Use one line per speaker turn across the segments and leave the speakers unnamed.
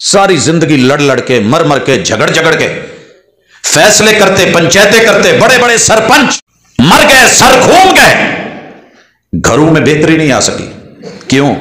सारी जिंदगी लड़ लड़ के, मर मर के, झगड़ झगड़ के फैसले करते, पंचायतें करते, बड़े बड़े सरपंच मर गए, सर घूम गए, घरों में बेहतरी नहीं आ सकी। क्यों?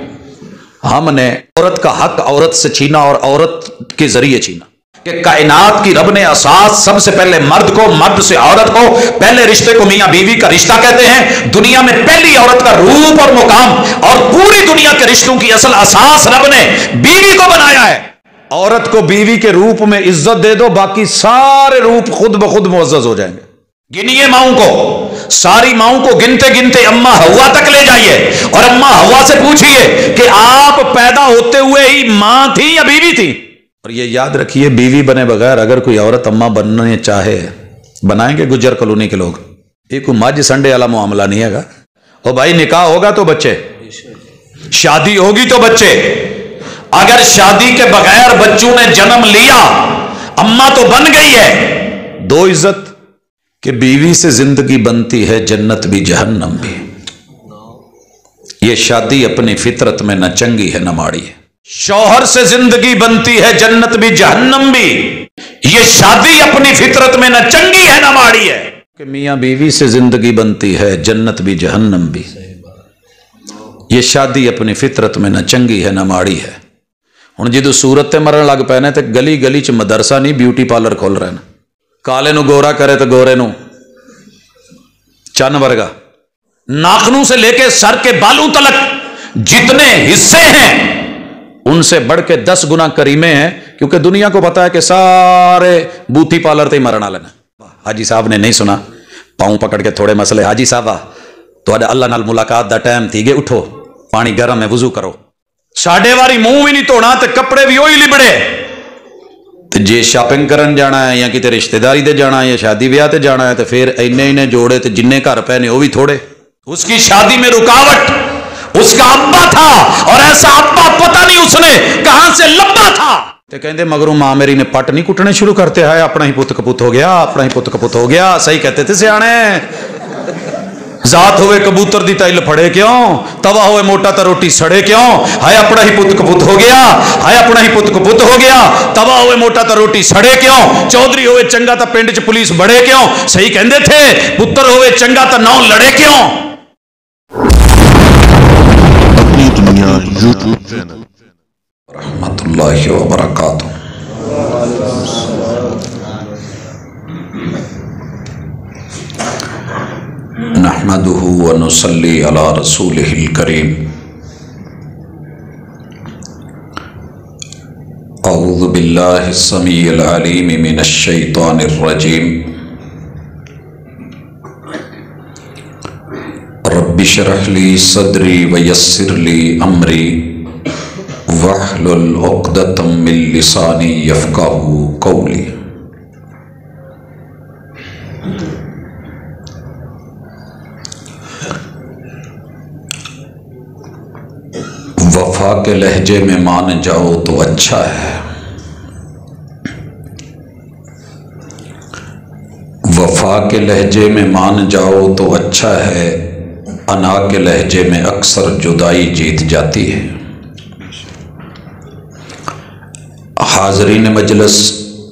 हमने औरत का हक औरत से छीना और औरत के जरिए छीना। कि कायनात की रब ने असास सबसे पहले मर्द को, मर्द से औरत को, पहले रिश्ते को मियां बीवी का रिश्ता कहते हैं। दुनिया में पहली औरत का रूप और मुकाम और पूरी दुनिया के रिश्तों की असल असास रब ने बीवी को बनाया है। औरत को बीवी के रूप में इज्जत दे दो, बाकी सारे रूप खुद ब खुद मुअज़्ज़ज़ हो जाएंगे। गिनिए माओं को, सारी माओं को गिनते गिनते अम्मा हवा तक ले जाइए और अम्मा हवा से पूछिए कि आप पैदा होते हुए ही मां थी या बीवी थी। और ये याद रखिए, बीवी बने बगैर अगर कोई औरत अम्मा बनने चाहे, बनाएंगे गुज्जर कॉलोनी के लोग। एक मज संडे वाला मामला नहीं है। और भाई निकाह होगा तो बच्चे, शादी होगी तो बच्चे। अगर शादी के बगैर बच्चों ने जन्म लिया, अम्मा तो बन गई है। दो इज्जत कि बीवी से जिंदगी बनती है, जन्नत भी जहन्नम भी। ये शादी अपनी फितरत में न चंगी है न माड़ी है। शौहर से जिंदगी बनती है, जन्नत भी जहन्नम भी। ये शादी अपनी फितरत में न चंगी है न माड़ी है। कि मियां बीवी से जिंदगी बनती है, जन्नत भी जहन्नम भी। ये शादी अपनी फितरत में न चंगी है न माड़ी है। हुण जो सूरत ते मरण लग पैने ते गली गली च मदरसा नहीं, ब्यूटी पार्लर खोल रहे हैं। काले नू गोरा करे तो गोरे नू चन्न वर्गा। नाखनों से लेके सर के बालों तलक जितने हिस्से हैं उनसे बढ़ के 10 गुना करीमे हैं, क्योंकि दुनिया को पता है कि सारे बूटी पार्लर ते मरण वाले। हाजी साहब ने नहीं सुना, पाँव पकड़ के थोड़े मसले, हाजी साहब तो अल्लाह नाल मुलाकात दा टाइम थी गए, उठो पानी गर्म है, वजू करो। साढ़े वारी मुंह भी नहीं धोना ते कपड़े भी ओही लिबड़े। ते जे शॉपिंग करन जाना है या किते रिश्तेदारी दे जाना है या शादी ब्याह ते जाना है, तो फिर इन्ने इन्ने जोड़े ते जिन्ने घर पे ने वो भी थोड़े। उसकी शादी में रुकावट उसका अब्बा था, और ऐसा अब्बा पता नहीं उसने कहां से लब्बा था। ते कहते मगरों मां मेरी ने पट नहीं कुटने शुरू करते है, अपना ही पुत कपुत हो गया, अपना ही पुत कपुत हो गया। सही कहते थे सियाने। जात होवे कबूतर दी तैल फड़े क्यों, तवा होवे मोटा तो रोटी सड़े क्यों। हाय अपना ही पुत कपुत हो गया, हाय अपना ही पुत कपुत हो गया। तवा होवे मोटा तो रोटी सड़े क्यों। चौधरी होवे चंगा तो पिंड च पुलिस बड़े क्यों। सही कहते थे, पुत्र होवे चंगा तो नौ लड़े क्यों।
अपनी दुनिया यूट्यूब चैनल
रहमतुल्लाहि व बरकातुहू। नहमदुहु व नुसल्ली अला रसूलिहिल करीम। अऊज़ु बिल्लाहि समीइल अलीम मिनश शैतानिर रजीम। रब्बि श्रह ली सदरी व यस्सिर ली अमरी वहलुल उक़दतम मिन लिसानी यफ़क़हू क़ौली। वफा के लहजे में मान जाओ तो अच्छा है, वफा के लहजे में मान जाओ तो अच्छा है, अना के लहजे में अक्सर जुदाई जीत जाती है। हाज़रीन मजलिस,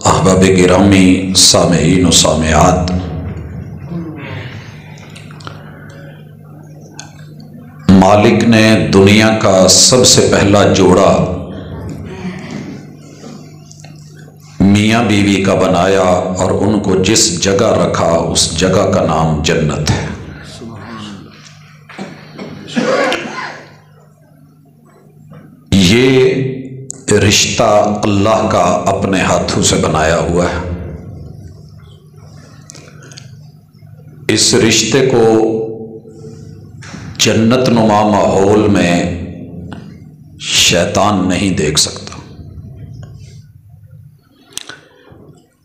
अहबाब गिरामी, सामेईन व सामेआत, मालिक ने दुनिया का सबसे पहला जोड़ा मियाँ बीवी का बनाया और उनको जिस जगह रखा उस जगह का नाम जन्नत है। ये रिश्ता अल्लाह का अपने हाथों से बनाया हुआ है। इस रिश्ते को जन्नत नुमा माहौल में शैतान नहीं देख सकता।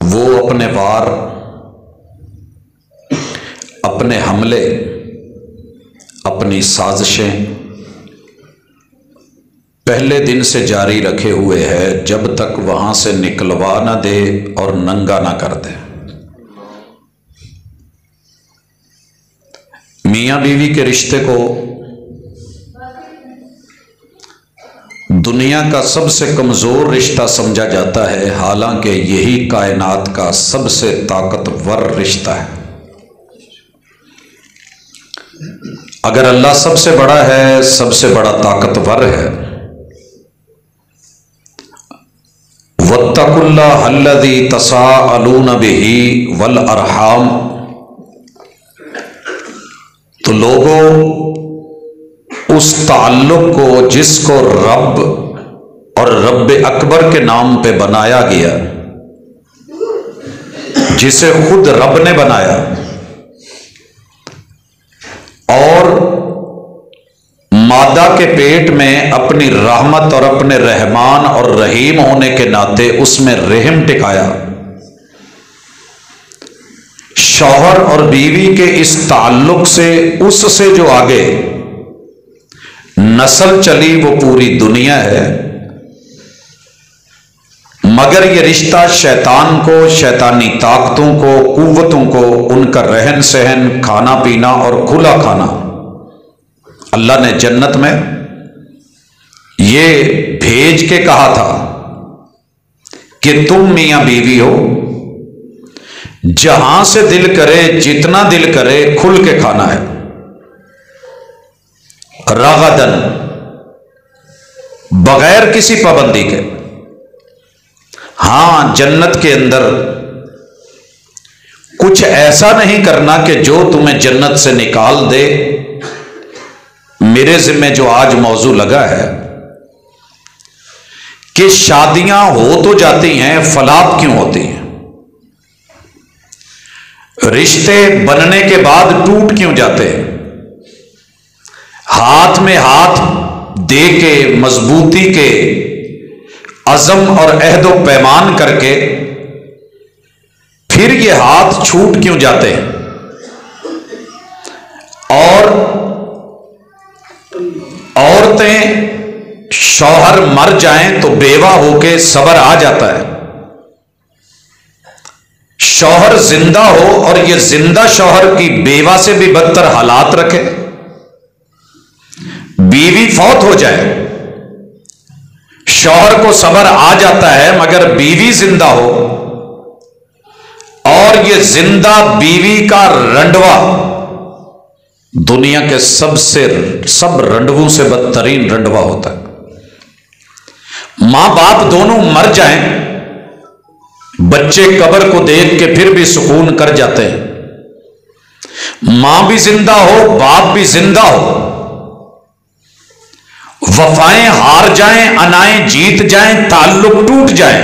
वो अपने वार, अपने हमले, अपनी साजिशें पहले दिन से जारी रखे हुए है, जब तक वहां से निकलवा ना दे और नंगा ना कर दे। मियाँ बीवी के रिश्ते को دنیا کا سب سے کمزور رشتہ سمجھا جاتا ہے، حالانکہ یہی کائنات کا سب سے طاقتور رشتہ ہے۔ اگر اللہ سب سے بڑا ہے، سب سے بڑا طاقتور ہے، وَاتَّقُوا اللَّهَ الَّذِي تَسَاءَلُونَ بِهِ وَالْأَرْحَامَ، تو لوگوں اس تعلق کو جس کو رب اور رب اکبر کے نام پہ بنایا گیا، جسے خود رب نے بنایا، اور مادہ کے پیٹ میں اپنی رحمت اور اپنے رحمان اور رحیم ہونے کے ناطے اس میں رحم ٹکایا، شوہر اور بیوی کے اس تعلق سے اس سے جو آگے نسل چلی وہ پوری دنیا ہے۔ مگر یہ رشتہ شیطان کو، شیطانی طاقتوں کو، قوتوں کو، ان کا رہن سہن، کھانا پینا اور کھلا کھانا، اللہ نے جنت میں یہ بھیج کے کہا تھا کہ تم میاں بیوی ہو، جہاں سے دل کرے، جتنا دل کرے، کھل کے کھانا ہے، رغدن، بغیر کسی پابندی کے۔ ہاں، جنت کے اندر کچھ ایسا نہیں کرنا کہ جو تمہیں جنت سے نکال دے۔ میرے ذمہ جو آج موضوع لگا ہے کہ شادیاں ہو تو جاتی ہیں، فلاط کیوں ہوتی ہیں؟ رشتے بننے کے بعد ٹوٹ کیوں جاتے ہیں؟ ہاتھ میں ہاتھ دے کے، مضبوطی کے، عزم اور عہد و پیمان کر کے، پھر یہ ہاتھ چھوٹ کیوں جاتے ہیں؟ اور عورتیں شوہر مر جائیں تو بیوہ ہو کے صبر آ جاتا ہے، شوہر زندہ ہو اور یہ زندہ شوہر کی بیوہ سے بھی بدتر حالات رکھے، بیوی فوت ہو جائے، شوہر کو صبر آ جاتا ہے، مگر بیوی زندہ ہو اور یہ زندہ بیوی کا رنڈوا دنیا کے سب رنڈووں سے بدترین رنڈوا ہوتا ہے۔ ماں باپ دونوں مر جائیں، بچے قبر کو دیکھ کے پھر بھی سکون کر جاتے ہیں۔ ماں بھی زندہ ہو، باپ بھی زندہ ہو، وفائیں ہار جائیں، انائیں جیت جائیں، تعلق ٹوٹ جائیں،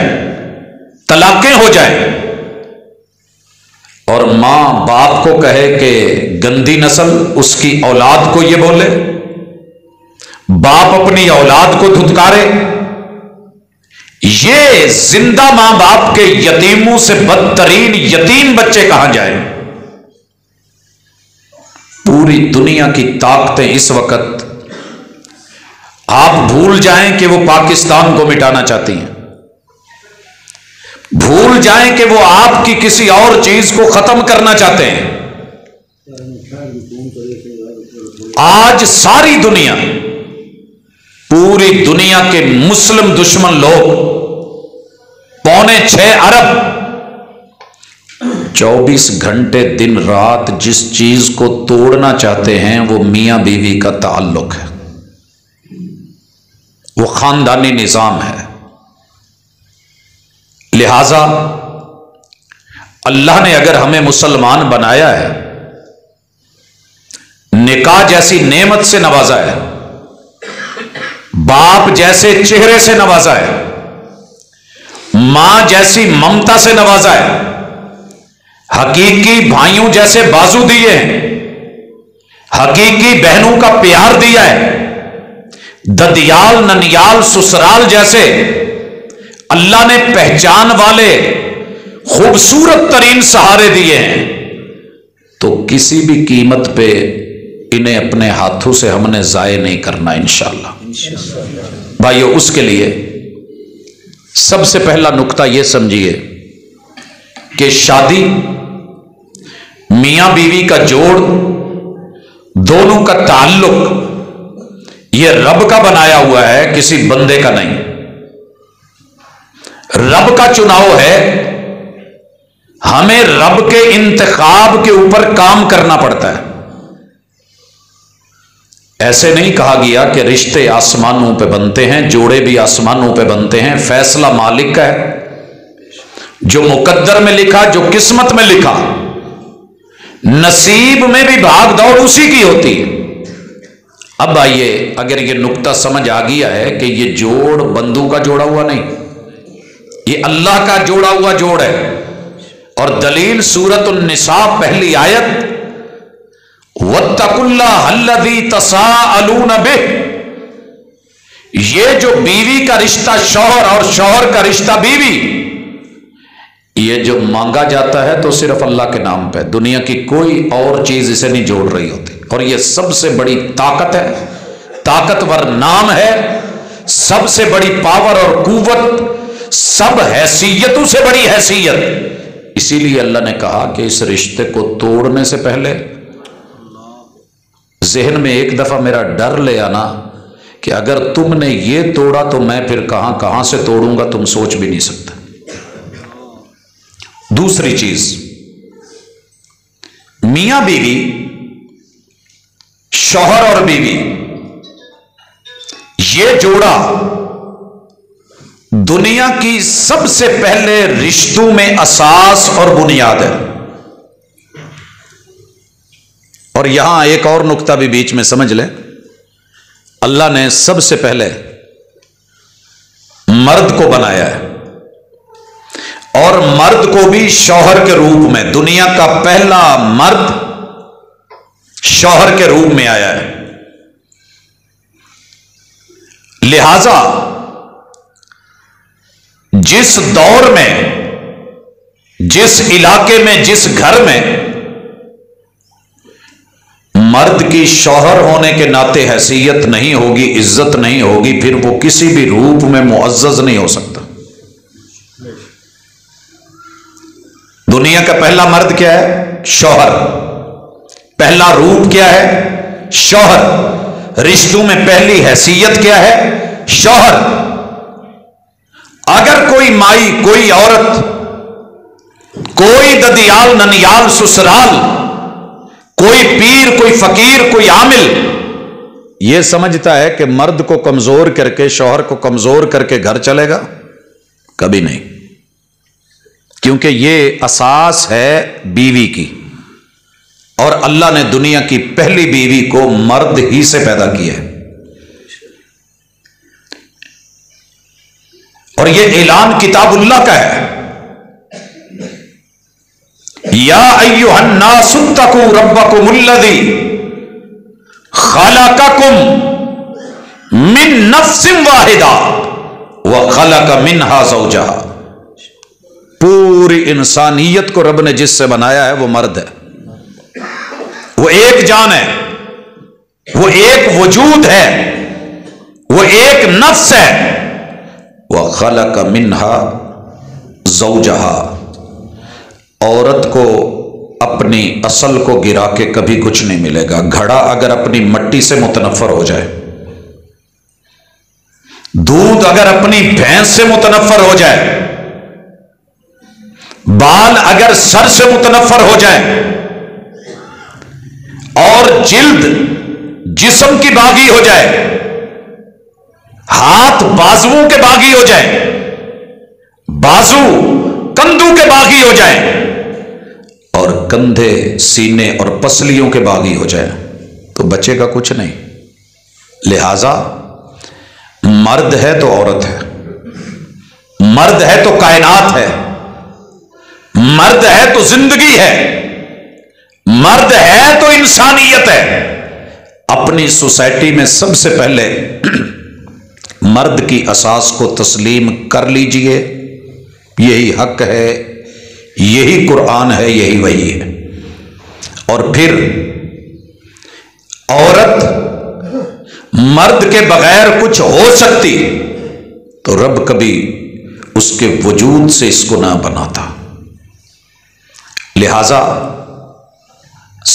طلاقیں ہو جائیں، اور ماں باپ کو کہے کہ گندی نسل اس کی اولاد کو یہ بولے، باپ اپنی اولاد کو دھتکارے، یہ زندہ ماں باپ کے یتیموں سے بدترین یتیم بچے کہاں جائیں؟ پوری دنیا کی طاقتیں اس وقت آپ بھول جائیں کہ وہ پاکستان کو مٹانا چاہتی ہیں، بھول جائیں کہ وہ آپ کی کسی اور چیز کو ختم کرنا چاہتے ہیں۔ آج ساری دنیا، پوری دنیا کے مسلم دشمن لوگ 6.25 ارب 24 گھنٹے دن رات جس چیز کو توڑنا چاہتے ہیں وہ میاں بیوی کا تعلق ہے، وہ خاندانی نظام ہے۔ لہذا اللہ نے اگر ہمیں مسلمان بنایا ہے، نکاح جیسی نعمت سے نوازا ہے، باپ جیسے چہرے سے نوازا ہے، ماں جیسی ممتا سے نوازا ہے، حقیقی بھائیوں جیسے بازو دیے ہیں، حقیقی بہنوں کا پیار دیا ہے، ددیال ننیال سسرال جیسے اللہ نے پہچان والے خوبصورت ترین سہارے دیے ہیں، تو کسی بھی قیمت پہ انہیں اپنے ہاتھوں سے ہم نے ضائع نہیں کرنا انشاءاللہ۔ بھائیو، اس کے لیے سب سے پہلا نقطہ یہ سمجھیے کہ شادی میاں بیوی کا جوڑ، دونوں کا تعلق یہ رب کا بنایا ہوا ہے، کسی بندے کا نہیں۔ رب کا چناؤ ہے، ہمیں رب کے انتخاب کے اوپر کام کرنا پڑتا ہے۔ ایسے نہیں کہا گیا کہ رشتے آسمانوں پہ بنتے ہیں، جوڑے بھی آسمانوں پہ بنتے ہیں۔ فیصلہ مالک کا ہے، جو مقدر میں لکھا، جو قسمت میں لکھا، نصیب میں بھی بھاگ دوڑ اسی کی ہوتی ہے۔ اب آئیے، اگر یہ نقطہ سمجھ آ گیا ہے کہ یہ جوڑ بندوں کا جوڑا ہوا نہیں، یہ اللہ کا جوڑا ہوا جوڑ ہے، اور دلیل سورۃ النساء پہلی آیت، وَاتَّقُوا اللَّهَ الَّذِي تَسَاءَلُونَ بِهِ، یہ جو بیوی کا رشتہ شوہر اور شوہر کا رشتہ بیوی، یہ جو مانگا جاتا ہے تو صرف اللہ کے نام پہ، دنیا کی کوئی اور چیز اسے نہیں جوڑ رہی ہوتی، اور یہ سب سے بڑی طاقت ہے، طاقتور نام ہے، سب سے بڑی پاور اور قوت، سب حیثیتوں سے بڑی حیثیت۔ اسی لیے اللہ نے کہا کہ اس رشتے کو توڑنے سے پہلے ذہن میں ایک دفعہ میرا ڈر لے آنا کہ اگر تم نے یہ توڑا تو میں پھر کہاں کہاں سے توڑوں گا، تم سوچ بھی نہیں سکتے۔ دوسری چیز، میاں بیوی، شوہر اور بیوی، یہ جوڑا دنیا کی سب سے پہلے رشتوں میں اساس اور بنیاد ہے۔ اور یہاں ایک اور نقطہ بھی بیچ میں سمجھ لیں، اللہ نے سب سے پہلے مرد کو بنایا ہے، اور مرد کو بھی شوہر کے روپ میں، دنیا کا پہلا مرد شوہر کے روپ میں آیا ہے۔ لہذا جس دور میں، جس علاقے میں، جس گھر میں مرد کی شوہر ہونے کے ناطے حیثیت نہیں ہوگی، عزت نہیں ہوگی، پھر وہ کسی بھی روپ میں معزز نہیں ہو سکتا۔ دنیا کا پہلا مرد کیا ہے؟ شوہر۔ پہلا روپ کیا ہے؟ شوہر۔ رشتوں میں پہلی حیثیت کیا ہے؟ شوہر۔ اگر کوئی مائی، کوئی عورت، کوئی ددیال، ننیال، سسرال، کوئی پیر، کوئی فقیر، کوئی عامل یہ سمجھتا ہے کہ مرد کو کمزور کر کے، شوہر کو کمزور کر کے گھر چلے گا، کبھی نہیں، کیونکہ یہ اساس ہے بیوی کی، اور اللہ نے دنیا کی پہلی بیوی کو مرد ہی سے پیدا کیا ہے۔ اور یہ اعلان کتاب اللہ کا ہے، یا ایھا الناس اتقوا ربکم الذی خلقکم من نفس واحدہ وخلق منہا زوجہا۔ پوری انسانیت کو رب نے جس سے بنایا ہے وہ مرد ہے، وہ ایک جان ہے، وہ ایک وجود ہے، وہ ایک نفس ہے۔ وَخَلَقَ مِنْهَا زَوْجَهَا، عورت کو اپنی اصل کو گرا کے کبھی کچھ نہیں ملے گا۔ گھڑا اگر اپنی مٹی سے متنفر ہو جائے، دودھ اگر اپنی بھینس سے متنفر ہو جائے، بال اگر سر سے متنفر ہو جائے، اور جلد جسم کی باغی ہو جائے، ہاتھ بازوؤں کے باغی ہو جائے، بازو کندھوں کے باغی ہو جائے، اور کندھے سینے اور پسلیوں کے باغی ہو جائے، تو بچے کا کچھ نہیں۔ لہذا مرد ہے تو عورت ہے، مرد ہے تو کائنات ہے، مرد ہے تو زندگی ہے، مرد ہے تو انسانیت ہے۔ اپنی سوسائٹی میں سب سے پہلے مرد کی اساس کو تسلیم کر لیجئے، یہی حق ہے، یہی قرآن ہے، یہی وحی ہے۔ اور پھر عورت مرد کے بغیر کچھ ہو سکتی تو رب کبھی اس کے وجود سے اس کو نہ بناتا۔ لہذا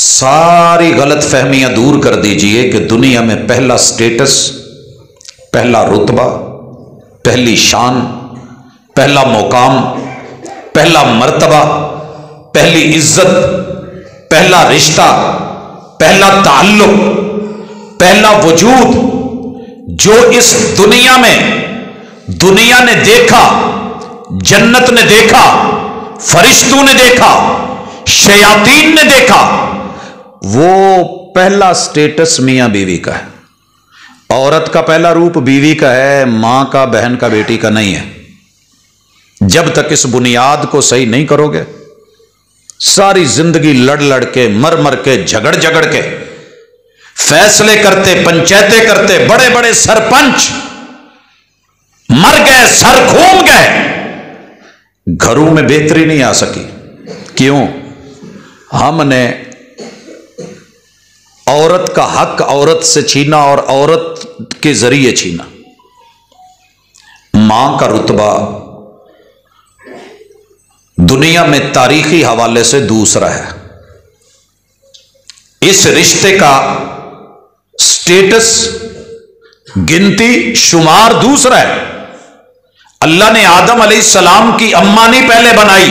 सारी गलत फहमियां दूर कर दीजिए कि दुनिया में पहला स्टेटस, पहला रुतबा, पहली शान, पहला मुकाम, पहला मर्तबा, पहली इज्जत, पहला रिश्ता, पहला ताल्लुक, पहला वजूद जो इस दुनिया में दुनिया ने देखा, जन्नत ने देखा, फरिश्तों ने देखा, शयातीन ने देखा, वो पहला स्टेटस मियां बीवी का है। औरत का पहला रूप बीवी का है, मां का, बहन का, बेटी का नहीं है। जब तक इस बुनियाद को सही नहीं करोगे, सारी जिंदगी लड़ लड़ के, मर मर के, झगड़ झगड़ के, फैसले करते, पंचायतें करते, बड़े बड़े सरपंच मर गए, सर घूम गए, घरों में बेहतरी नहीं आ सकी। क्यों? हमने औरत का हक औरत से छीना और औरत के जरिए छीना। मां का रुतबा दुनिया में तारीखी हवाले से दूसरा है। इस रिश्ते का स्टेटस, गिनती, शुमार दूसरा है। अल्लाह ने आदम अलैहिस्सलाम की अम्मा नहीं पहले बनाई,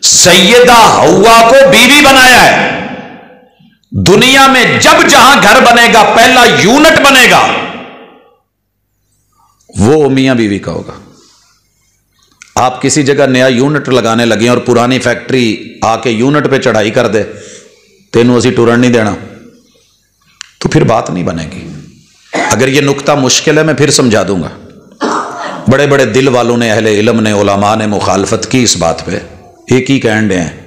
सैयदा हव्वा को बीवी बनाया है। दुनिया में जब जहां घर बनेगा, पहला यूनिट बनेगा, वो मियां बीवी का होगा। आप किसी जगह नया यूनिट लगाने लगे और पुरानी फैक्ट्री आके यूनिट पे चढ़ाई कर दे, तेनू असी टुरन नहीं देना, तो फिर बात नहीं बनेगी। अगर ये नुक्ता मुश्किल है, मैं फिर समझा दूंगा। बड़े बड़े दिल वालों ने, अहले इल्म ने, उलमा ने मुखालफत की इस बात पे, एक ही कहने हैं।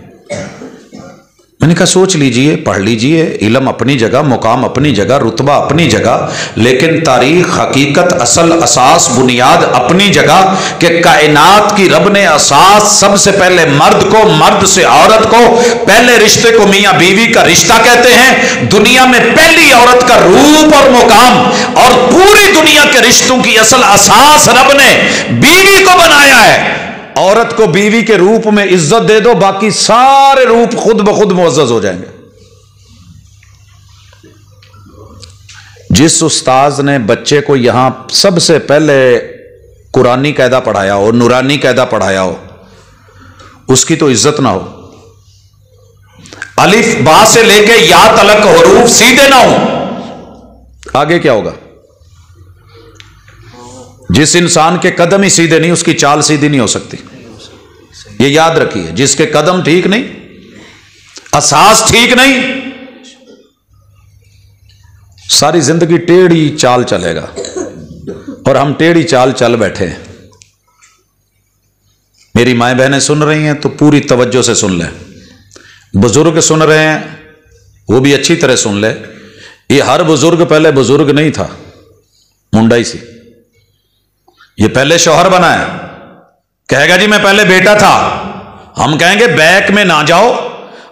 मैंने कहा सोच लीजिए, पढ़ लीजिए, इल्म अपनी जगह, मुकाम अपनी जगह, रुतबा अपनी जगह, लेकिन तारीख, हकीकत, असल, असास, बुनियाद अपनी जगह कि कायनात की रब ने असास सबसे पहले मर्द को, मर्द से औरत को, पहले रिश्ते को मियां बीवी का रिश्ता कहते हैं। दुनिया में पहली औरत का रूप और मुकाम और पूरी दुनिया के रिश्तों की असल असास रब ने बीवी को बनाया है। औरत को बीवी के रूप में इज्जत दे दो, बाकी सारे रूप खुद ब खुद मुअज़्ज़ज़ हो जाएंगे। जिस उस्ताज ने बच्चे को यहां सबसे पहले कुरानी कायदा पढ़ाया हो, नूरानी कायदा पढ़ाया हो, उसकी तो इज्जत ना हो। अलिफ बा से लेके या तलक हरूफ सीधे ना हो, आगे क्या होगा? जिस इंसान के कदम ही सीधे नहीं, उसकी चाल सीधी नहीं हो सकती। ये याद रखिए, जिसके कदम ठीक नहीं, असास ठीक नहीं, सारी जिंदगी टेढ़ी चाल चलेगा। और हम टेढ़ी चाल चल बैठे हैं। मेरी माएं बहनें सुन रही हैं तो पूरी तवज्जो से सुन ले, बुजुर्ग सुन रहे हैं वो भी अच्छी तरह सुन ले। ये हर बुजुर्ग पहले बुजुर्ग नहीं था, मुंडा ही सी। ये पहले शौहर बना है, कहेगा जी मैं पहले बेटा था। हम कहेंगे बैक में ना जाओ,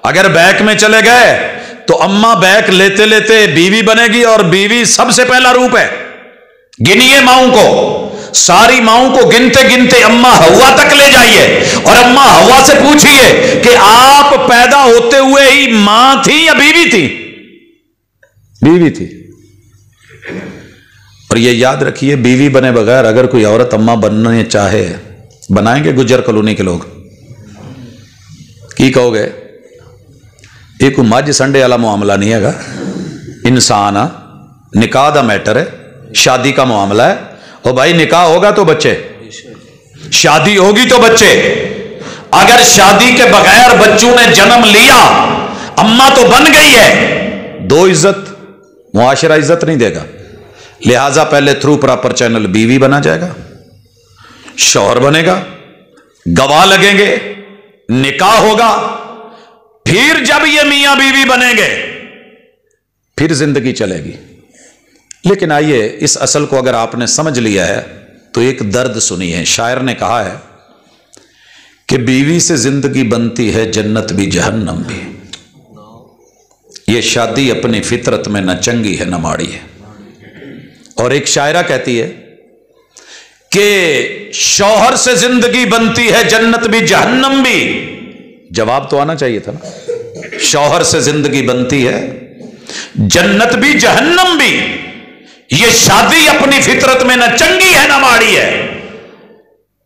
अगर बैक में चले गए तो अम्मा बैक लेते लेते बीवी बनेगी, और बीवी सबसे पहला रूप है। गिनिए माओं को, सारी माओं को गिनते गिनते अम्मा हव्वा तक ले जाइए और अम्मा हव्वा से पूछिए कि आप पैदा होते हुए ही मां थी या बीवी थी? बीवी थी। और ये याद रखिए, बीवी बने बगैर अगर कोई औरत अम्मा बनने चाहे, बनाएंगे गुज्जर कॉलोनी के लोग? की कहोगे? ये कोई मज संडे वाला मामला नहीं हैगा। इंसान आ, निकाह दा मैटर है, शादी का मामला है। और भाई निकाह होगा तो बच्चे, शादी होगी तो बच्चे। अगर शादी के बगैर बच्चों ने जन्म लिया, अम्मा तो बन गई है, दो इज्जत, मुआशरा इज्जत नहीं देगा। लिहाजा पहले थ्रू प्रॉपर चैनल बीवी बना जाएगा, शौहर बनेगा, गवाह लगेंगे, निकाह होगा, फिर जब ये मियां बीवी बनेंगे फिर जिंदगी चलेगी। लेकिन आइए, इस असल को अगर आपने समझ लिया है तो एक दर्द सुनिए। शायर ने कहा है कि बीवी से जिंदगी बनती है जन्नत भी जहन्नम भी। ये शादी अपनी फितरत में न चंगी है न माड़ी है। और एक शायरा कहती है कि शौहर से जिंदगी बनती है जन्नत भी जहन्नम भी। जवाब तो आना चाहिए था ना। शौहर से जिंदगी बनती है, जन्नत भी जहन्नम भी। ये शादी अपनी फितरत में न चंगी है न माड़ी है।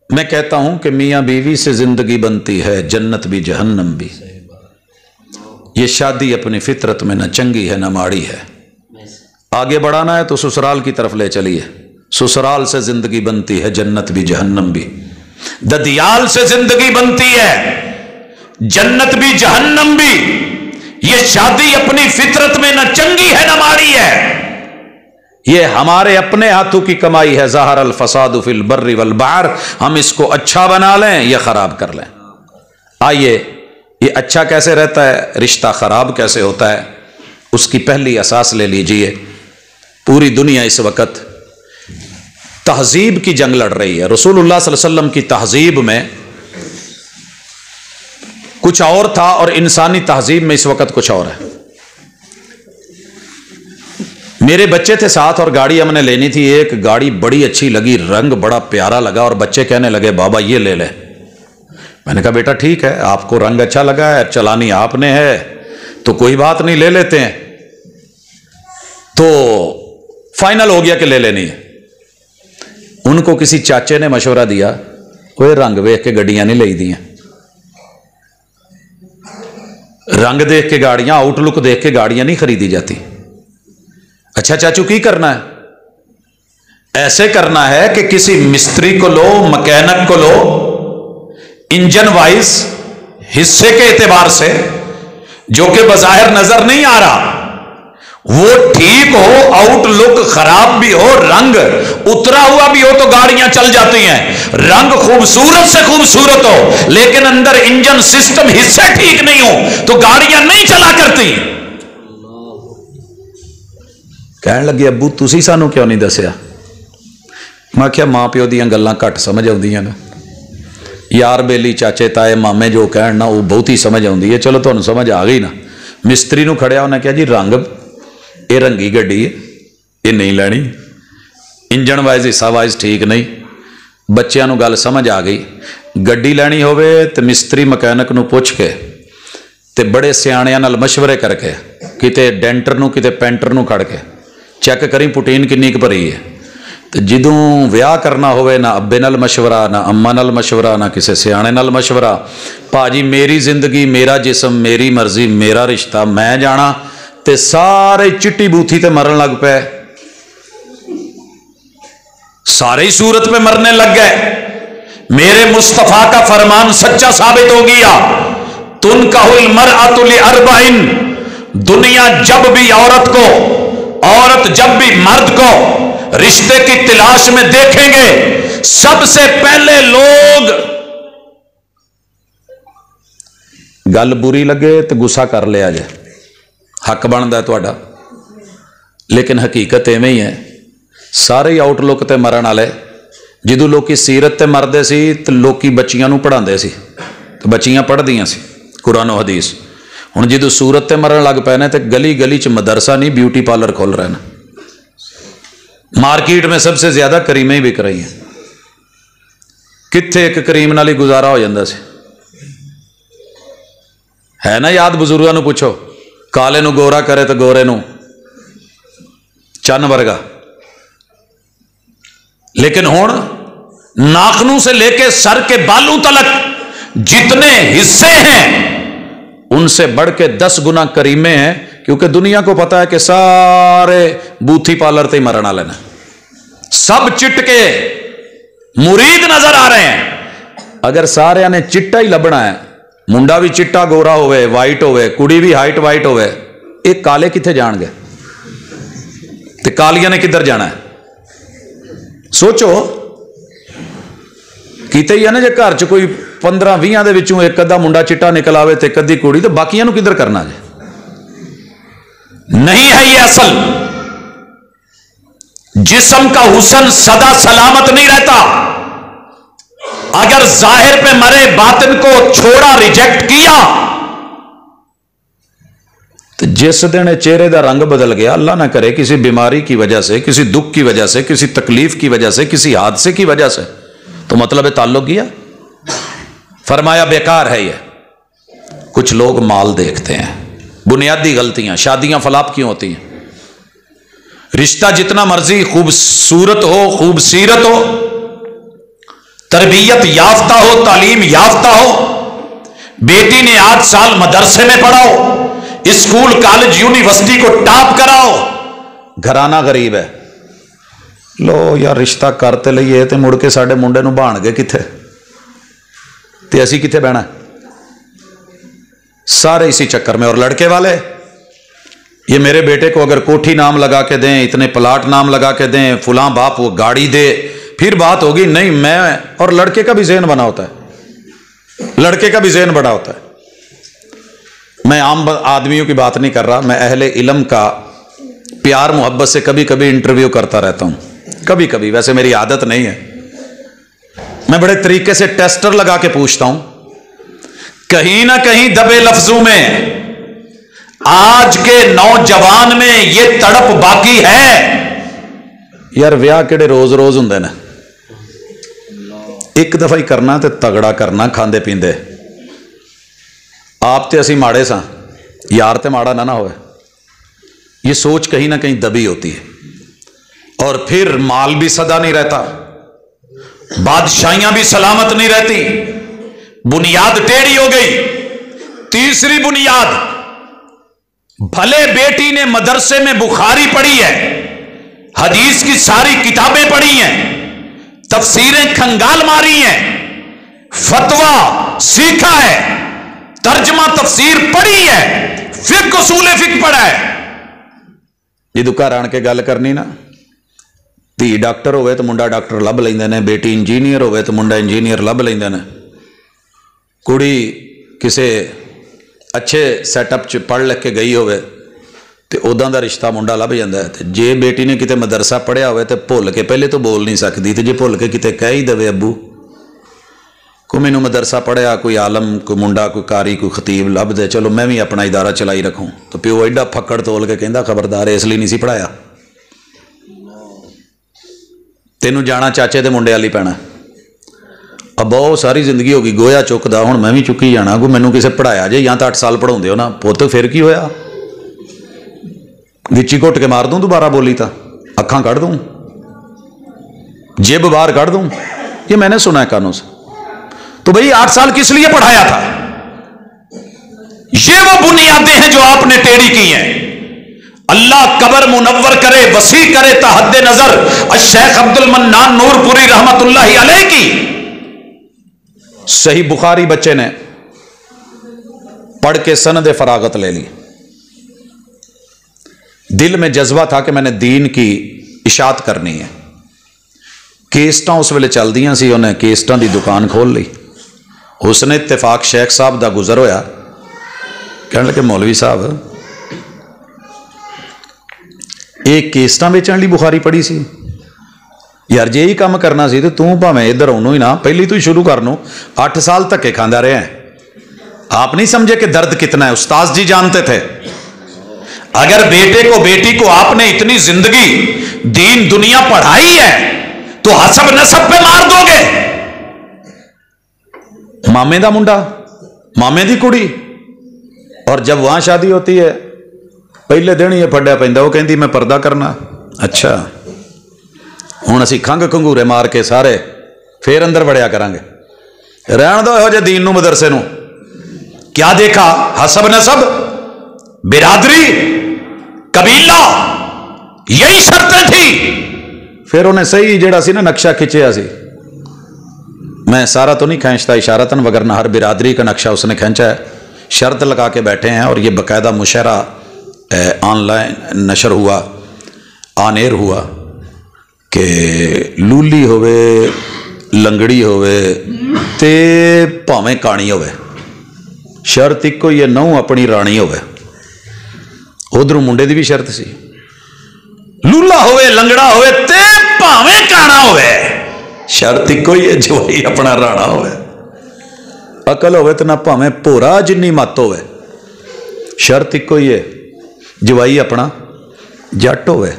मैं कहता हूं कि मियां बीवी से जिंदगी बनती है, जन्नत भी जहन्नम भी। ये शादी अपनी फितरत में न चंगी है न माड़ी है। आगे बढ़ाना है तो ससुराल की तरफ ले चलिए। ससुराल से जिंदगी बनती है, जन्नत भी जहन्नम भी। ददियाल से जिंदगी बनती है, जन्नत भी जहन्नम भी। ये शादी अपनी फितरत में न चंगी है न माड़ी है। ये हमारे अपने हाथों की कमाई है। ज़हर अल फसादु फिल बर्रि वल बहर। हम इसको अच्छा बना लें या खराब कर लें। आइए, ये अच्छा कैसे रहता है, रिश्ता खराब कैसे होता है, उसकी पहली असास ले लीजिए। पूरी दुनिया इस वक्त तहजीब की जंग लड़ रही है। रसूलुल्लाह सल्लल्लाहु अलैहि वसल्लम की तहजीब में कुछ और था और इंसानी तहजीब में इस वक्त कुछ और है। मेरे बच्चे थे साथ और गाड़ी हमने लेनी थी। एक गाड़ी बड़ी अच्छी लगी, रंग बड़ा प्यारा लगा और बच्चे कहने लगे बाबा ये ले ले। मैंने कहा बेटा ठीक है, आपको रंग अच्छा लगा है, चलानी आपने है तो कोई बात नहीं, ले लेते हैं। तो फाइनल हो गया कि ले लेनी है। उनको किसी चाचे ने मशवरा दिया, कोई रंग देख के गड्डियां नहीं ली दियां, रंग देख के गाड़ियां, आउटलुक देख के गाड़ियां नहीं खरीदी जाती। अच्छा चाचू की करना है? ऐसे करना है कि किसी मिस्त्री को लो, मैकेनिक को लो, इंजन वाइज हिस्से के एतबार से जो कि बज़ाहिर नजर नहीं आ रहा, वो ठीक हो, आउटलुक खराब भी हो, रंग उतरा हुआ भी हो तो गाड़ियां चल जाती हैं। रंग खूबसूरत से खूबसूरत हो लेकिन अंदर इंजन सिस्टम हिस्से ठीक नहीं हो तो गाड़ियां नहीं चला करती। कहने लगे अब्बू तुसी सानू क्यों नहीं दसिया? मैं क्या मां प्यो दियां गल्लां घट समझ आउंदियां ने, यार बेली चाचे ताए मामे जो कहण ना वो बहुत ही समझ आउंदी है। चलो तुहानू समझ आ गई ना। मिस्त्री नू खड़िया उन्हें कहा जी रंग ये रंगी गड्डी है, ये नहीं लैनी, इंजन वाइज हिस्सा वाइज ठीक नहीं। बच्चों नू गल समझ आ गई। गड्डी लैनी होवे ते मिस्त्री मकैनिक नू पुछ के ते बड़े सियाणियां नाल मशवरे करके किते डेंटर नू किते पेंटर नू खड़ के चैक करी पुटीन किन्नी क भरी है। तो जदों विआह करना होवे ना अब्बे नाल मशवरा, ना अम्मा नाल मशवरा, ना किसी सियाणे नाल मशवरा। भाजी मेरी जिंदगी मेरा जिसम मेरी मर्जी मेरा रिश्ता मैं जाना, ते सारे चिट्टी बूथी ते मरन लग पे, सारे ही सूरत पे मरने लग गए। मेरे मुस्तफा का फरमान सच्चा साबित हो गया, तुनकाहुल मरअतु लिअरबइन। दुनिया जब भी औरत को, औरत जब भी मर्द को रिश्ते की तलाश में देखेंगे, सबसे पहले लोग गल बुरी लगे तो गुस्सा कर लिया जाए, हक बनता है तुहाडा। लेकिन हकीकत इवें ही है, सारे ही आउटलुक ते मरण वाले। जदों लोकी सीरत ते मरदे सी तो लोकी बच्चियां नूं पढ़ांदे सी तो बच्चियां पढ़दियां सी कुरान और हदीस। हुण जदों सूरत ते मरण लग पए ने तो गली गली च मदरसा नहीं ब्यूटी पार्लर खोल रहे हैं। मार्केट में सबसे ज्यादा करीमें ही बिक रही हैं। कित्थे एक करीम नाल ही गुजारा हो जांदा सी, है ना याद? बुजुर्गों नूं पुछो, काले नूं गोरा करे तो गोरे नूं चन्न वर्गा। लेकिन हुण नाखनों से लेके सर के बालों तलक जितने हिस्से हैं उनसे बढ़ के 10 गुना करीमे हैं, क्योंकि दुनिया को पता है कि सारे बूथी पार्लर ते मरण वाले ने, सब चिटके मुरीद नजर आ रहे हैं। अगर सारे ने चिट्टा ही लभना है, मुंडा भी चिट्टा गोरा होवे वाइट होवे, कुड़ी भी हाइट वाइट होवे, एक काले किथे जाणगे ते कालियां ने किधर जाना है? सोचो। कीते ही है ना, जे घर च कोई 15-20 दे विचों एक अद्धा मुंडा चिट्टा निकल आवे ते एक अद्धी कुड़ी, तो बाकियां नूं किधर करना जे? नहीं है ये असल। जिस्म का हुस्न सदा सलामत नहीं रहता। अगर जाहिर पे मरे बातिन को छोड़ा, रिजेक्ट किया, तो जिस दिन चेहरे का रंग बदल गया, अल्लाह ना करे किसी बीमारी की वजह से, किसी दुख की वजह से, किसी तकलीफ की वजह से, किसी हादसे की वजह से, तो मतलब है ताल्लुक गया। फरमाया बेकार है ये। कुछ लोग माल देखते हैं, بنیادی غلطیاں. شادیاں فلاپ کیوں ہوتی ہیں؟ رشتہ جتنا مرضی خوبصورت ہو، خوبصیرت ہو، تربیت یافتہ ہو، تعلیم یافتہ ہو، بیٹی نے 8 سال مدرسے میں پڑھا ہو، اسکول کالج یونیورسٹی کو ٹاپ کراؤ، گھرانہ غریب ہے، لو یار رشتہ کرتے لئیے تے مڑ کے ساڈے منڈے نو بان گئے کتھے تے اسی کتھے بہنا ہے؟ سارے اسی چکر میں. اور لڑکے والے یہ میرے بیٹے کو اگر کوٹھی نام لگا کے دیں، اتنے پلاٹ نام لگا کے دیں، فلاں باپ وہ گاڑی دے، پھر بات ہوگی نہیں میں. اور لڑکے کا بھی ذہن بنا ہوتا ہے، لڑکے کا بھی ذہن بڑا ہوتا ہے. میں عام آدمیوں کی بات نہیں کر رہا، میں اہل علم کا پیار محبت سے کبھی کبھی انٹرویو کرتا رہتا ہوں، کبھی کبھی، ویسے میری عادت نہیں ہے. میں بڑے طریقے سے ٹیسٹر لگا کے پوچھتا ہوں. کہیں نہ کہیں دبے لفظوں میں آج کے نوجوان میں یہ تڑپ باقی ہے یار ویاہ کہڑے روز روز ہوں نا، ایک دفعہ ہی کرنا تے تگڑا کرنا، کھاندے پیندے. آپ تے اسی ماڑے ساں، یار تے ماڑا نہ ہوئے. یہ سوچ کہیں نہ کہیں دبی ہوتی ہے. اور پھر مال بھی سدا نہیں رہتا، بادشاہیاں بھی سلامت نہیں رہتی، بنیاد ٹیڑھی ہو گئی. تیسری بنیاد، بھلے بیٹی نے مدرسے میں بخاری پڑھی ہے، حدیث کی ساری کتابیں پڑھی ہیں، تفسیریں کھنگال ماری ہیں، فتویٰ سیکھا ہے، ترجمہ تفسیر پڑھی ہے، فقہ اصول فقہ پڑھا ہے. جدو گھر آن کے گل کرنی نا، دھی ڈاکٹر ہوئے تو منڈا ڈاکٹر لب لیندے نے، بیٹی انجینئر ہوئے تو منڈا انجینئر لب لیندے نے، کڑی کسے اچھے سیٹ اپ چ پڑھ لکھ کے گئی ہوئے تو اداں دا رشتہ منڈا لب جاندہ ہے. جے بیٹی نے کتے مدرسہ پڑھیا ہوئے تو بھول کے پہلے تو بول نہیں سکتی، تو جے بھول کے کتے کہہ ہی دے ابو کو مینوں مدرسہ پڑھیا، کوئی عالم، کوئی منڈا، کوئی قاری، کوئی خطیب لب دے، چلو میں بھی اپنا ادارہ چلائی رکھوں، تو پیو ایڈا پھکڑ تول کے کہندا خبردار اس لیے نہیں سی پڑھایا، تینوں جانا چاچے دے منڈے والی پینا. اب بہت ساری زندگی ہوگی گویا چکدا، ہوں میں بھی چکی جانا. کوئی مینوں کسے پڑھایا جے یا تو 8 سال پڑھاؤندے ہو نا پوت، پھر کی ہویا؟ وچی گھٹ کے مار دوں دوبارہ بولی تا، اکھاں کڑھ دوں، جیب باہر کڑھ دوں. یہ میں نے سنا ہے کانوں سے. تو بھئی 8 سال کس لیے پڑھایا تھا؟ یہ وہ بنیادیں ہیں جو آپ نے ٹیڑھی کی ہیں. اللہ قبر منور کرے، وسیع کرے تا حد نظر الشیخ عبد المنان نور پوری رحمت اللہ علیہ کی صحیح بخاری بچے نے پڑھ کے سند فراغت لے لی. دل میں جذبہ تھا کہ میں نے دین کی اشاعت کرنی ہے. کیسٹاں اس ویلے چل دیاں سی، انہیں کیسٹاں دی دکان کھول لی. حسن اتفاق شیخ صاحب دا گزر ہویا، کہنے لگے مولوی صاحب ایک کیسٹاں بیچن لی بخاری پڑھی سی یار، جے ہی کام کرنا سی تو توں بھاویں ادھر آنوں ہی نہ پہلی تو ہی شروع کرنو. 8 سال تک کے کھاندہ رہے ہیں. آپ نہیں سمجھے کہ درد کتنا ہے؟ استاذ جی جانتے تھے. اگر بیٹے کو بیٹی کو آپ نے اتنی زندگی دین دنیا پڑھائی ہے تو حسب نسب پہ مار دو گے. مامے دا منڈا، مامے دی کڑی، اور جب وہاں شادی ہوتی ہے پہلے دن یہ پھڈیا پہندا، وہ کہندی میں پردہ کرنا. اچھا ہوں اسی کھنگ کنگورے مار کے سارے پھر اندر وڑیا کریں گے. رہن دو یہو جے دین نو مدرسے نو. کیا دیکھا؟ حسب نسب، برادری، قبیلہ، یہی شرطیں تھی. پھر انہیں صحیح جڑا سی نا نقشہ کھچیا سی. میں سارا تو نہیں کھینچتا اشارتاً، وگرنہ ہر برادری کا نقشہ اس نے کھینچا ہے. شرط لگا کے بیٹھے ہیں اور یہ باقاعدہ مشاہرہ آن لائن نشر ہوا، آن ایئر ہوا کہ لولی ہوئے، لنگڑی ہوئے تے پاویں کانی ہوئے، شرط ایک یہ نو اپنی رانی ہوئے. ادھر منڈے دی بھی شرط سی، لولا ہوئے، لنگڑا ہوئے تے پاویں کانا ہوئے، شرط ایک یہ جوائی اپنا رانا ہوئے. عقل ہوئے تو نہ پاویں پورا جنی مت ہوئے، شرط ایک یہ جوائی اپنا جٹ ہوئے.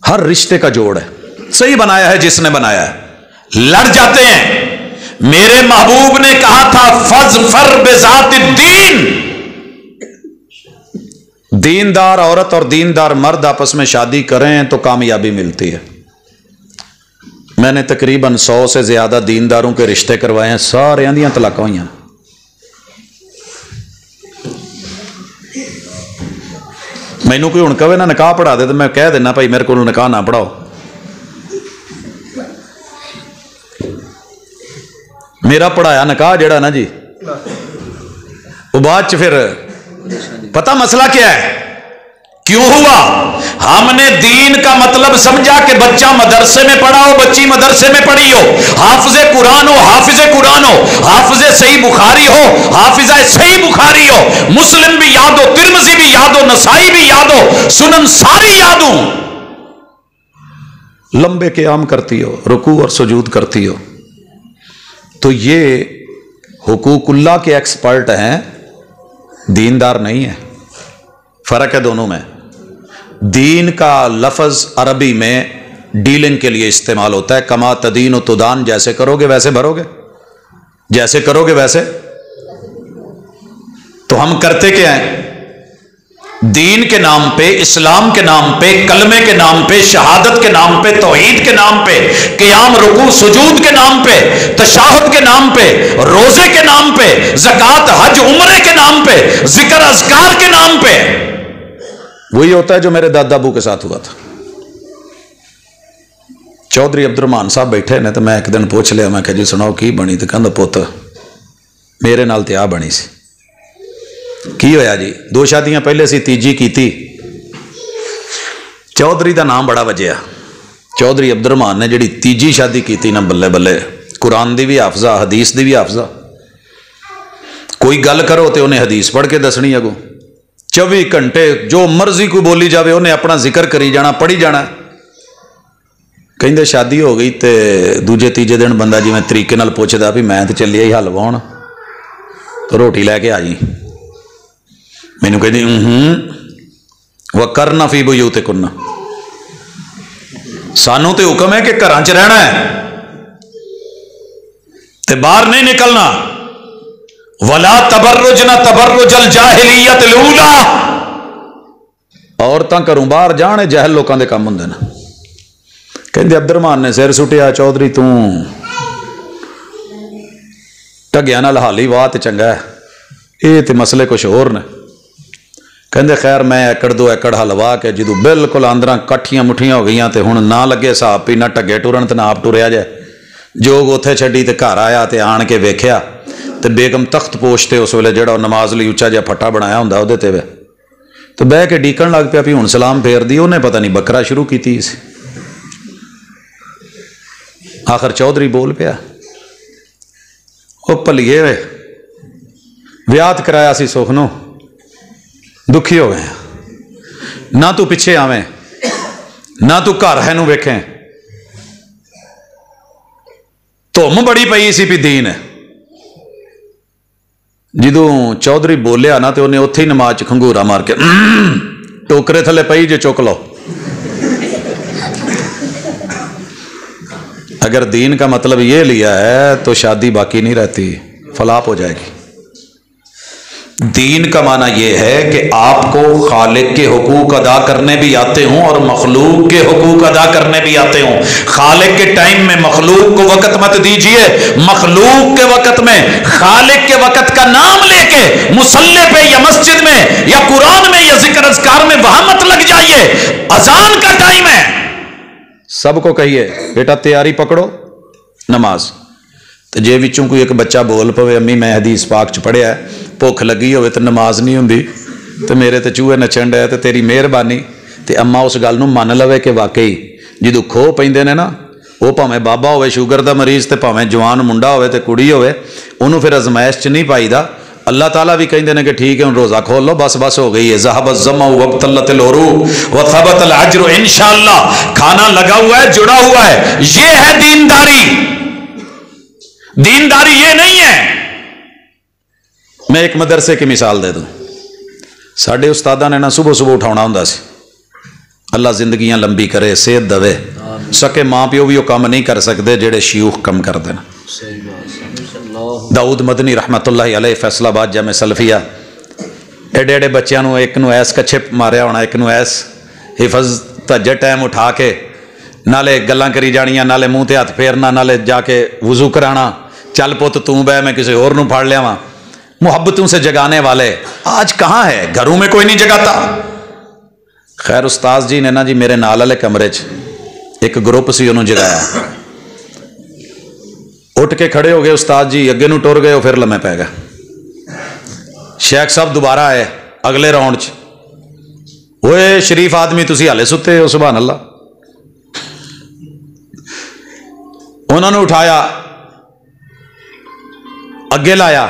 ہر رشتے کا جوڑ ہے، صحیح بنایا ہے جس نے بنایا ہے. لڑ جاتے ہیں. میرے محبوب نے کہا تھا فظفر بذات الدین، दीनदार औरत और दीनदार मर्द आपस में शादी करें तो कामयाबी मिलती है। मैंने तकरीबन 100 से ज़्यादा दीनदारों के रिश्ते करवाए हैं, सारे दियां तलाक हुई हैं। मैनू कोई हुण कहे ना निकाह पढ़ा दे तो मैं कह देना भाई मेरे को निकाह ना पढ़ाओ। मेरा पढ़ाया निकाह जड़ा ना जी वो बाद च फिर पता मसला क्या है, क्यों हुआ? हमने दीन का मतलब समझा कि बच्चा मदरसे में पढ़ा हो, बच्ची मदरसे में पढ़ी हो, हाफिज़े कुरान हो, हाफिज़े कुरान हो, हाफिज़े सही बुखारी हो, हाफिज़ा सही बुखारी हो, मुस्लिम भी याद हो, तिरमिज़ी भी याद हो, नसाई भी याद हो, सुनन सारी याद हो, लंबे क़याम करती हो, रुकू और सुजूद करती हो, तो ये हुकूकुल्लाह के एक्सपर्ट हैं, दीनदार नहीं है। फर्क है दोनों में। दीन का लफ्ज़ अरबी में डीलिंग के लिए इस्तेमाल होता है, कमा तदीन व तुदान, जैसे करोगे वैसे भरोगे, जैसे करोगे वैसे। तो हम करते क्या हैं? दीन के नाम पे, इस्लाम के नाम पे, कलमे के नाम पे, शहादत के नाम पे, तौहीद के नाम पे, क़याम रुकू सुजूद के नाम पे, तशाहुद के नाम पे, रोजे के नाम पे, ज़कात हज उम्रे के नाम पे, जिक्र अज़कार के नाम पे। वही होता है जो मेरे दादा अबू के साथ हुआ था। चौधरी अब्दुर्रहमान साहब बैठे ने तो मैं एक दिन पूछ लिया, मैं कहा जी सुनाओ की बनी? तो कहंदा पुत मेरे नाल ते आ बनी सी। की होया जी? 2 शादियां पहले सी, तीजी कीती। चौधरी का नाम बड़ा वजया। चौधरी अब्दुर्रहमान ने जिहड़ी तीजी शादी की ना, बल्ले बल्ले, कुरान दी भी हाफजा, हदीस दी भी हाफजा। कोई गल करो तो उन्हें हदीस पढ़ के दसनी अगो, 24 घंटे जो मर्जी को बोली जाए उन्हें अपना जिक्र करी जाना, पढ़ी जाना। कहते शादी हो गई तो दूजे तीजे दिन बंदा जिवें तरीके नाल पुछदा भी मैं तो चलिया ही हल वाउण, तो रोटी लैके आ जी। मैनू कहती वकरना फी बुयूतिकुन्ना, सानू तो हुक्म है कि घरां च रहना है ते बाहर नहीं निकलना। वला तबर्रुजना तबर्रुजल जाहिलियत लूला, औरतां घरों बाहर जाने जहल लोगों के काम हुंदे ने। कहंदे अब्दुर्रहमान ने सिर सुटिया, चौधरी तू ढग्गियां नाल हाली वाह ते चंगा है, ये तो मसले कुछ होर ने। कहंदे खैर मैं एकड़ 2 एकड़ हलवा के जो बिल्कुल आंदरा कट्ठियां मुठियां हो गई तो हुण ना लगे हिसाब भी ना ढग्गे टुरन तो ना आप टुरिया जाए। जोग उत्थे छड्डी ते घर आया तो आण के वेख्या तो बेगम तख्त पोशते उस वेले जिहड़ा नमाज लई उच्चा जिहा फट्टा बनाया हुंदा उहदे ते वे तो बह के डीकण लग पिया भी हुण सलाम फेरदी, उन्हें पता नहीं बकरा शुरू की सी। आखिर चौधरी बोल पिया, ओ भलीए वे विआह कराया सी सुखनों, दुखी हो गए, ना तू पिछे आवें ना तू घर है नू वेखें। धुम बड़ी पई सी भी दीन। जदों चौधरी बोलिया ना तो उन्हें उत्थे ही नमाज च खंगूरा मार के टोकरे थले पई जे चुक लो। अगर दीन का मतलब ये लिया है तो शादी बाकी नहीं रहती, फलाप हो जाएगी। दीन का माना यह है कि आपको खालिक के हुकूक अदा करने भी आते हों और मखलूक के हुकूक अदा करने भी आते हों। खालिक के टाइम में मखलूक को वक़्त मत दीजिए, मखलूक के वक़्त में खालिक के वक़्त का नाम लेके मुसल्ले पे या मस्जिद में या कुरान में या जिक्र अज़कार में वहां मत लग जाइए। अजान का टाइम है, सबको कहिए बेटा तैयारी पकड़ो नमाज। तो जे विचों कोई एक बच्चा बोल पवे अम्मी मैं हदीस पाक च पढ़िया भुख लगी हो तो नमाज नहीं होंदी तो मेरे तो चूहे नचण डे तो तेरी मेहरबानी, तो अम्मा उस गल नूं मन लवे कि वाकई जो खो पैंदे ने ना, वो भावें बाबा होवे शुगर का मरीज तो भावें जवान मुंडा होवे तो कुड़ी होवे, उन्होंने फिर अजमाइश च नहीं पाईदा। अल्लाह ताला भी कहते हैं कि ठीक है हम रोज़ा खोल लो, बस बस हो गई है। ज़हबत ज़मअ वब्तलतिल उरूक़ व थबतल अज्र इंशाअल्लाह। खाना लगा हुआ है, जुड़ा हुआ है, ये है दीनदारी। दीनदारी ये नहीं है। मैं एक मदरसे की मिसाल दे दूं। साडे उस्तादा ने ना सुबह सुबह उठाना हुंदा सी, अल्लाह जिंदगियां लंबी करे, सेहत दवे। सके माँ प्यो भी वो काम नहीं कर सकते जेड़े शियूख कम करते हैं। दाऊद मदनी रहमतुल्लाह अलैह फैसलाबाद जामे सलफिया एडे एडे बच्चों को एक नूं ऐस कच्छे मारिया होना, एक नूं ऐस हिफज तज्जे टाइम उठा के नाले गल्लां करी जानियां, नाले मूँह ते हथ फेरना, नाले जाके वजू कराना, चल पुत तू बह मैं किसी होर नूं फाड़ लियावां। मुहब्बतों से जगाने वाले आज कहाँ है? घरों में कोई नहीं जगाता। खैर उस्ताद जी ने ना जी मेरे नाल वाले कमरे च एक ग्रुप सी उन्होंने जगाया, उठ के खड़े हो गए उस्ताद जी, अगे नूं टुर गए, फिर लम्मे पै गए। शेख साहब दोबारा आए अगले राउंड च, ओए शरीफ आदमी तुसी हाले सुते हो, सुभान अल्लाह। उन्होंने उठाया, अगे लाया,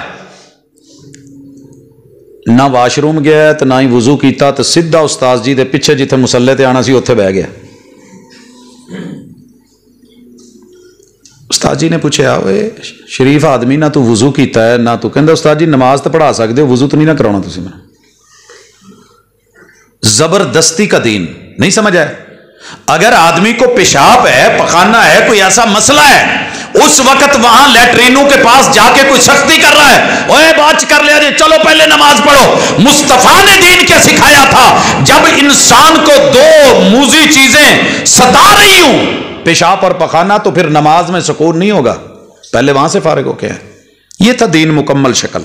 ना वाशरूम गया तो ना ही वजू किया, तो सीधा उस्ताद जी के पिछे जिथे मुसल्ले ते आना सी उत्थे बह गया। उस्ताद जी ने पूछा, ओए शरीफ आदमी ना तू वजू किया है ना तू, कहता उस्ताद जी नमाज तो पढ़ा सकते हो, वजू तो नहीं ना कराना तुसी मैंने। जबरदस्ती का दीन नहीं समझ आया। अगर आदमी को पेशाब है, पखाना है, कोई ऐसा मसला है, उस वक्त वहां लैट्रिनों के पास जाके कोई सख्ती कर रहा है, ओए बात कर लिया जी, चलो पहले नमाज पढ़ो। मुस्तफा ने दीन क्या सिखाया था? जब इंसान को दो मूजी चीजें सता रही हूं, पेशाब और पखाना, तो फिर नमाज में सुकून नहीं होगा, पहले वहां से फारिग होके है। यह था दीन मुकम्मल शक्ल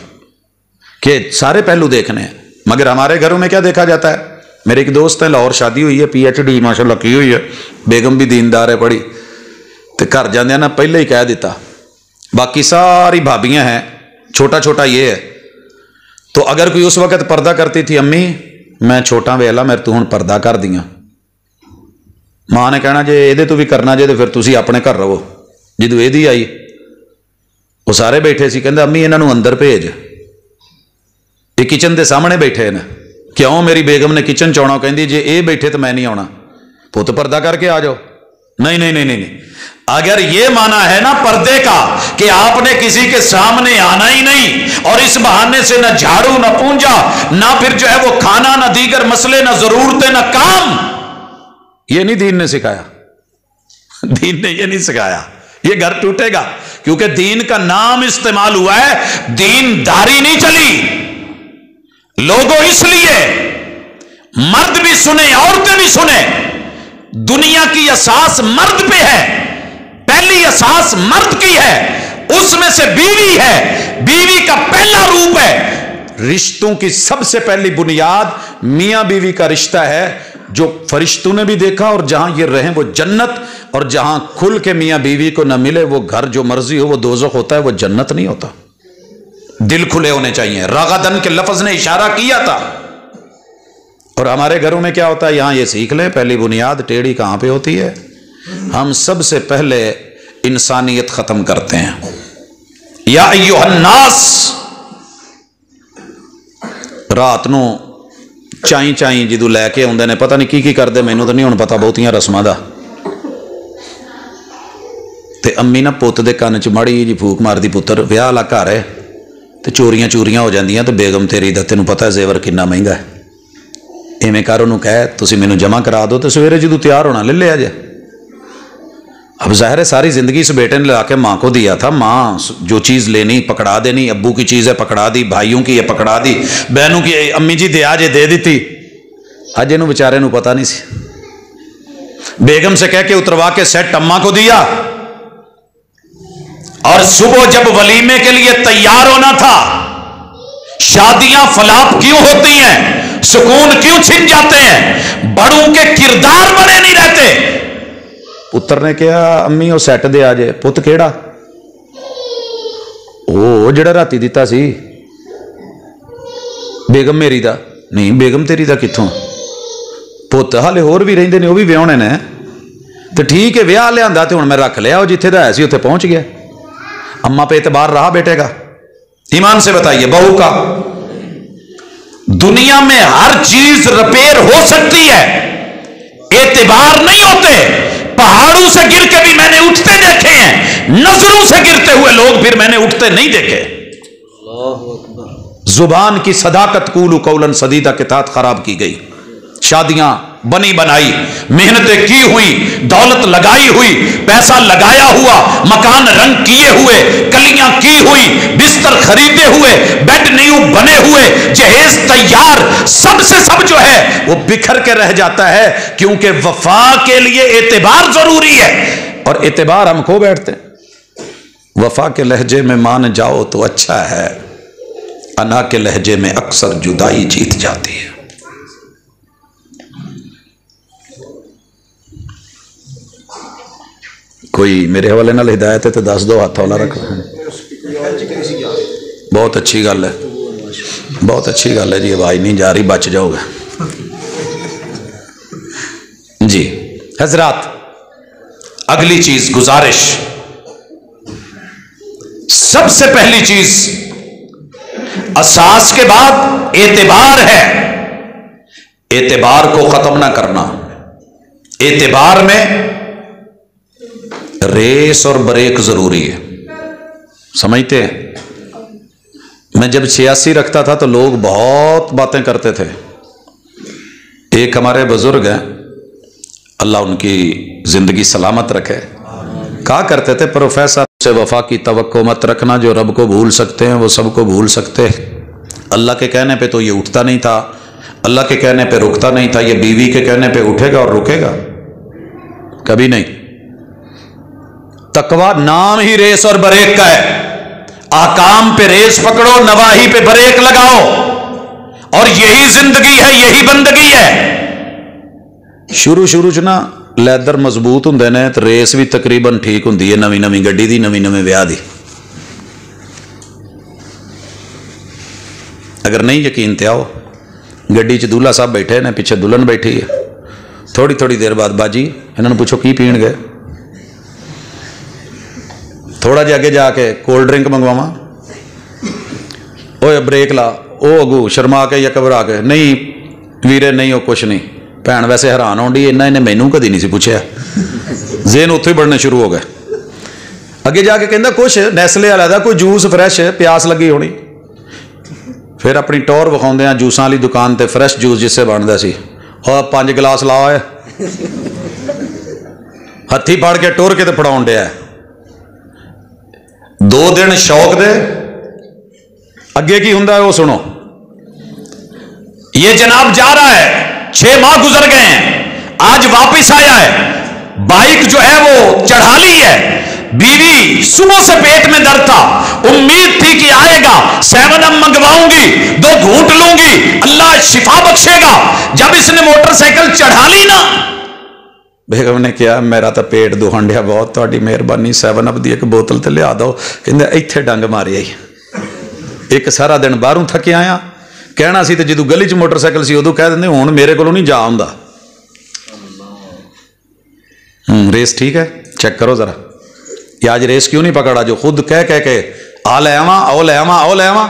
के सारे पहलू देखने हैं। मगर हमारे घरों में क्या देखा जाता है? मेरे एक दोस्त है, लाहौर शादी हुई है, PhD माशाल्लाह की हुई है, बेगम भी दीनदार है बड़ी, तो घर जाने ना पहले ही कह दिता, बाकी सारी भाभियां हैं, छोटा छोटा ये है। तो अगर कोई उस वक्त पर्दा करती थी, अम्मी मैं छोटा वेला मेरे तू हुण पर्दा कर दियां, मां ने कहना जे ये तो भी करना जे तो फिर तुसी अपने घर रहो। जदों एदी आई वो सारे बैठे सी, कहंदा अम्मी इन्हां नूं अंदर भेज, ये किचन के सामने बैठे ने। क्यों? मेरी बेगम ने किचन च आउणा, कहंदी जे ये बैठे तो मैं नहीं आना, पुत पर्दा करके आ जाओ। नहीं नहीं नहीं नहीं, अगर ये माना है ना पर्दे का कि आपने किसी के सामने आना ही नहीं, और इस बहाने से ना झाड़ू ना पूंजा ना फिर जो है वो खाना ना दीगर मसले ना जरूरतें ना काम, ये नहीं दीन ने सिखाया। दीन ने ये नहीं सिखाया, ये घर टूटेगा। क्योंकि दीन का नाम इस्तेमाल हुआ है, दीनदारी नहीं चली। लोगों इसलिए मर्द भी सुने औरतें भी सुने, दुनिया की असास मर्द पे है, पहली असास मर्द की है, उसमें से बीवी है, बीवी का पहला रूप है। रिश्तों की सबसे पहली बुनियाद मियां बीवी का रिश्ता है, जो फरिश्तों ने भी देखा, और जहां ये रहे वो जन्नत, और जहां खुल के मियां बीवी को न मिले वो घर जो मर्जी हो वो दोज़ख होता है, वो जन्नत नहीं होता। दिल खुले होने चाहिए। रगदन के लफ्ज ने इशारा किया था। और हमारे घरों में क्या होता है, यहां ये सीख लें, पहली बुनियाद टेढ़ी कहां पे होती है? हम सबसे पहले इंसानियत खत्म करते हैं। या अय्युहन्नास, रात नूं चाई चाई जिदू लैके आउंदे ने, पता नहीं की करते, मैनू तो नहीं हुण पता बहुतियां रस्मां दा, ते अम्मी ना पुत्त दे कन्न च माड़ी जी फूक मारदी, पुत्तर विआह वाला घर है तो चोरियां चूरियां हो जांदियां, तो बेगम तेरी दा तैनूं पता है जेवर कितना महंगा है, इवें कर उन्होंने कह तुसीं मैनूं जमा करा दो, तो सवेरे जदों तैयार होना ले लिया जे। अब जाहिर है सारी जिंदगी इस बेटे ने ला के माँ को दिया था, माँ जो चीज़ लेनी पकड़ा देनी, अब्बू की चीज़ है पकड़ा दी, भाइयों की है पकड़ा दी, बहनों की अम्मी जी दे आज दे दी। अज इन्हूं बेचारे नूं पता नहीं सी, बेगम से कह के उतरवा के सेट अम्मा को दिया, और सुबह जब वलीमे के लिए तैयार होना था, शादियां फलाप क्यों होती हैं, सुकून क्यों छिन जाते हैं, बड़ों के किरदार बने नहीं रहते। पुत्र ने कहा अम्मी वो सैट दे आ जे। पुत केड़ा? ओ जिहड़ा राती दिता सी। बेगम मेरी दा? नहीं बेगम तेरी दा कित्थों? पुत हाले होर भी रहिंदे ने, वो भी विआहणे ने। तो ठीक है विआह लियांदा ते हुण मैं रख लिया, जिथे दा है सी उत्थे पहुंच गया। अम्मा पे एतबार रहा बेटे का? ईमान से बताइए। बहू का? दुनिया में हर चीज रिपेयर हो सकती है, एतबार नहीं होते। पहाड़ों से गिर के भी मैंने उठते देखे हैं, नजरों से गिरते हुए लोग फिर मैंने उठते नहीं देखे। जुबान की सदाकत कूलू कौलन सदीदा के तहत खराब की गई। शादियां बनी बनाई, मेहनतें की हुई, दौलत लगाई हुई, पैसा लगाया हुआ, मकान रंग किए हुए, कलियां की हुई, बिस्तर खरीदे हुए, बेड न्यू बने हुए, जहेज तैयार, सबसे सब जो है वो बिखर के रह जाता है, क्योंकि वफा के लिए एतबार जरूरी है और एतबार हम खो बैठते हैं। वफा के लहजे में मान जाओ तो अच्छा है, अना के लहजे में अक्सर जुदाई जीत जाती है। कोई मेरे हवाले नाल हिदायत है तो दस दो, हाथ हौला रखो। बहुत अच्छी गल है, बहुत अच्छी गल है जी। आवाज नहीं जा रही, बच जाओगे जी। हजरात, अगली चीज गुजारिश, सबसे पहली चीज असास के बाद एतबार है। एतबार को खत्म ना करना। एतबार में रेस और ब्रेक जरूरी है, समझते हैं। मैं जब 86 रखता था तो लोग बहुत बातें करते थे। एक हमारे बुजुर्ग हैं, अल्लाह उनकी जिंदगी सलामत रखे, कहा करते थे, प्रोफेसर से वफा की तवक्को मत रखना, जो रब को भूल सकते हैं वो सबको भूल सकते हैं। अल्लाह के कहने पे तो ये उठता नहीं था, अल्लाह के कहने पे रुकता नहीं था, ये बीवी के कहने पे उठेगा और रुकेगा कभी नहीं। तकवा नाम ही रेस और ब्रेक का है। आकाम पे रेस पकड़ो, नवाही पे ब्रेक लगाओ, और यही जिंदगी है, यही बंदगी है। शुरू च ना लैदर मजबूत होंदे ने तो रेस भी तकरीबन ठीक होंदी है, नवी नवी गड्डी दी, नवी नवी विआह दी। अगर नहीं यकीन ते आओ, गड्डी च दूल्हा साहब बैठे ने, पीछे दुल्हन बैठी है, थोड़ी थोड़ी देर बाद बाजी इन्होंने पूछो की पीण गए, थोड़ा जिहा अगे जाके कोल्ड ड्रिंक मंगवावा, ओए ब्रेक ला, ओ अगू शर्मा के या घबरा के, नहीं वीरे नहीं, वो कुछ नहीं। भैन वैसे हैरान होंडी, इन्ना इन्हें मैनू कदी नहीं सी पूछया, जेन उत्थों ही बढ़ने शुरू हो गए। अगे जाके कहंदा कुछ नैसले वाला दा कोई जूस फ्रैश, प्यास लगी होनी। फिर अपनी टौर विखाउंदे आ जूसां वाली दुकान ते फ्रैश जूस जिससे बनदा सी, और 5 गिलास लाओ है, हथी फड़ के टुर के ते फड़ाउण दिया। 2 दिन शौक दे, अगे की हुंदा है वो सुनो। ये जनाब जा रहा है, 6 माह गुजर गए हैं, आज वापस आया है, बाइक जो है वो चढ़ा ली है, बीवी सुबह से पेट में दर्द था, उम्मीद थी कि आएगा, 7 अप मंगवाऊंगी, 2 घूंट लूंगी, अल्लाह शिफा बख्शेगा। जब इसने मोटरसाइकिल चढ़ा ली ना, बेगम ने कहा मेरा तो पेट दुखन दिया बहुत, तुहाडी मेहरबानी 7 अप दी एक बोतल ते लिया दो। कहंदे इत्थे डंग मारिया ही, एक सारा दिन बाहरों थके आया, कहना सी ते जदों गली च मोटरसाइकिल सी उदों कह दिंदे हुण मेरे कोलों नहीं जा आउंदा। रेस ठीक है, चेक करो जरा, ये आज रेस क्यों नहीं पकड़ा, जो खुद कह कह के आ ले आवा, ओ ले आवा, ओ ले आवा।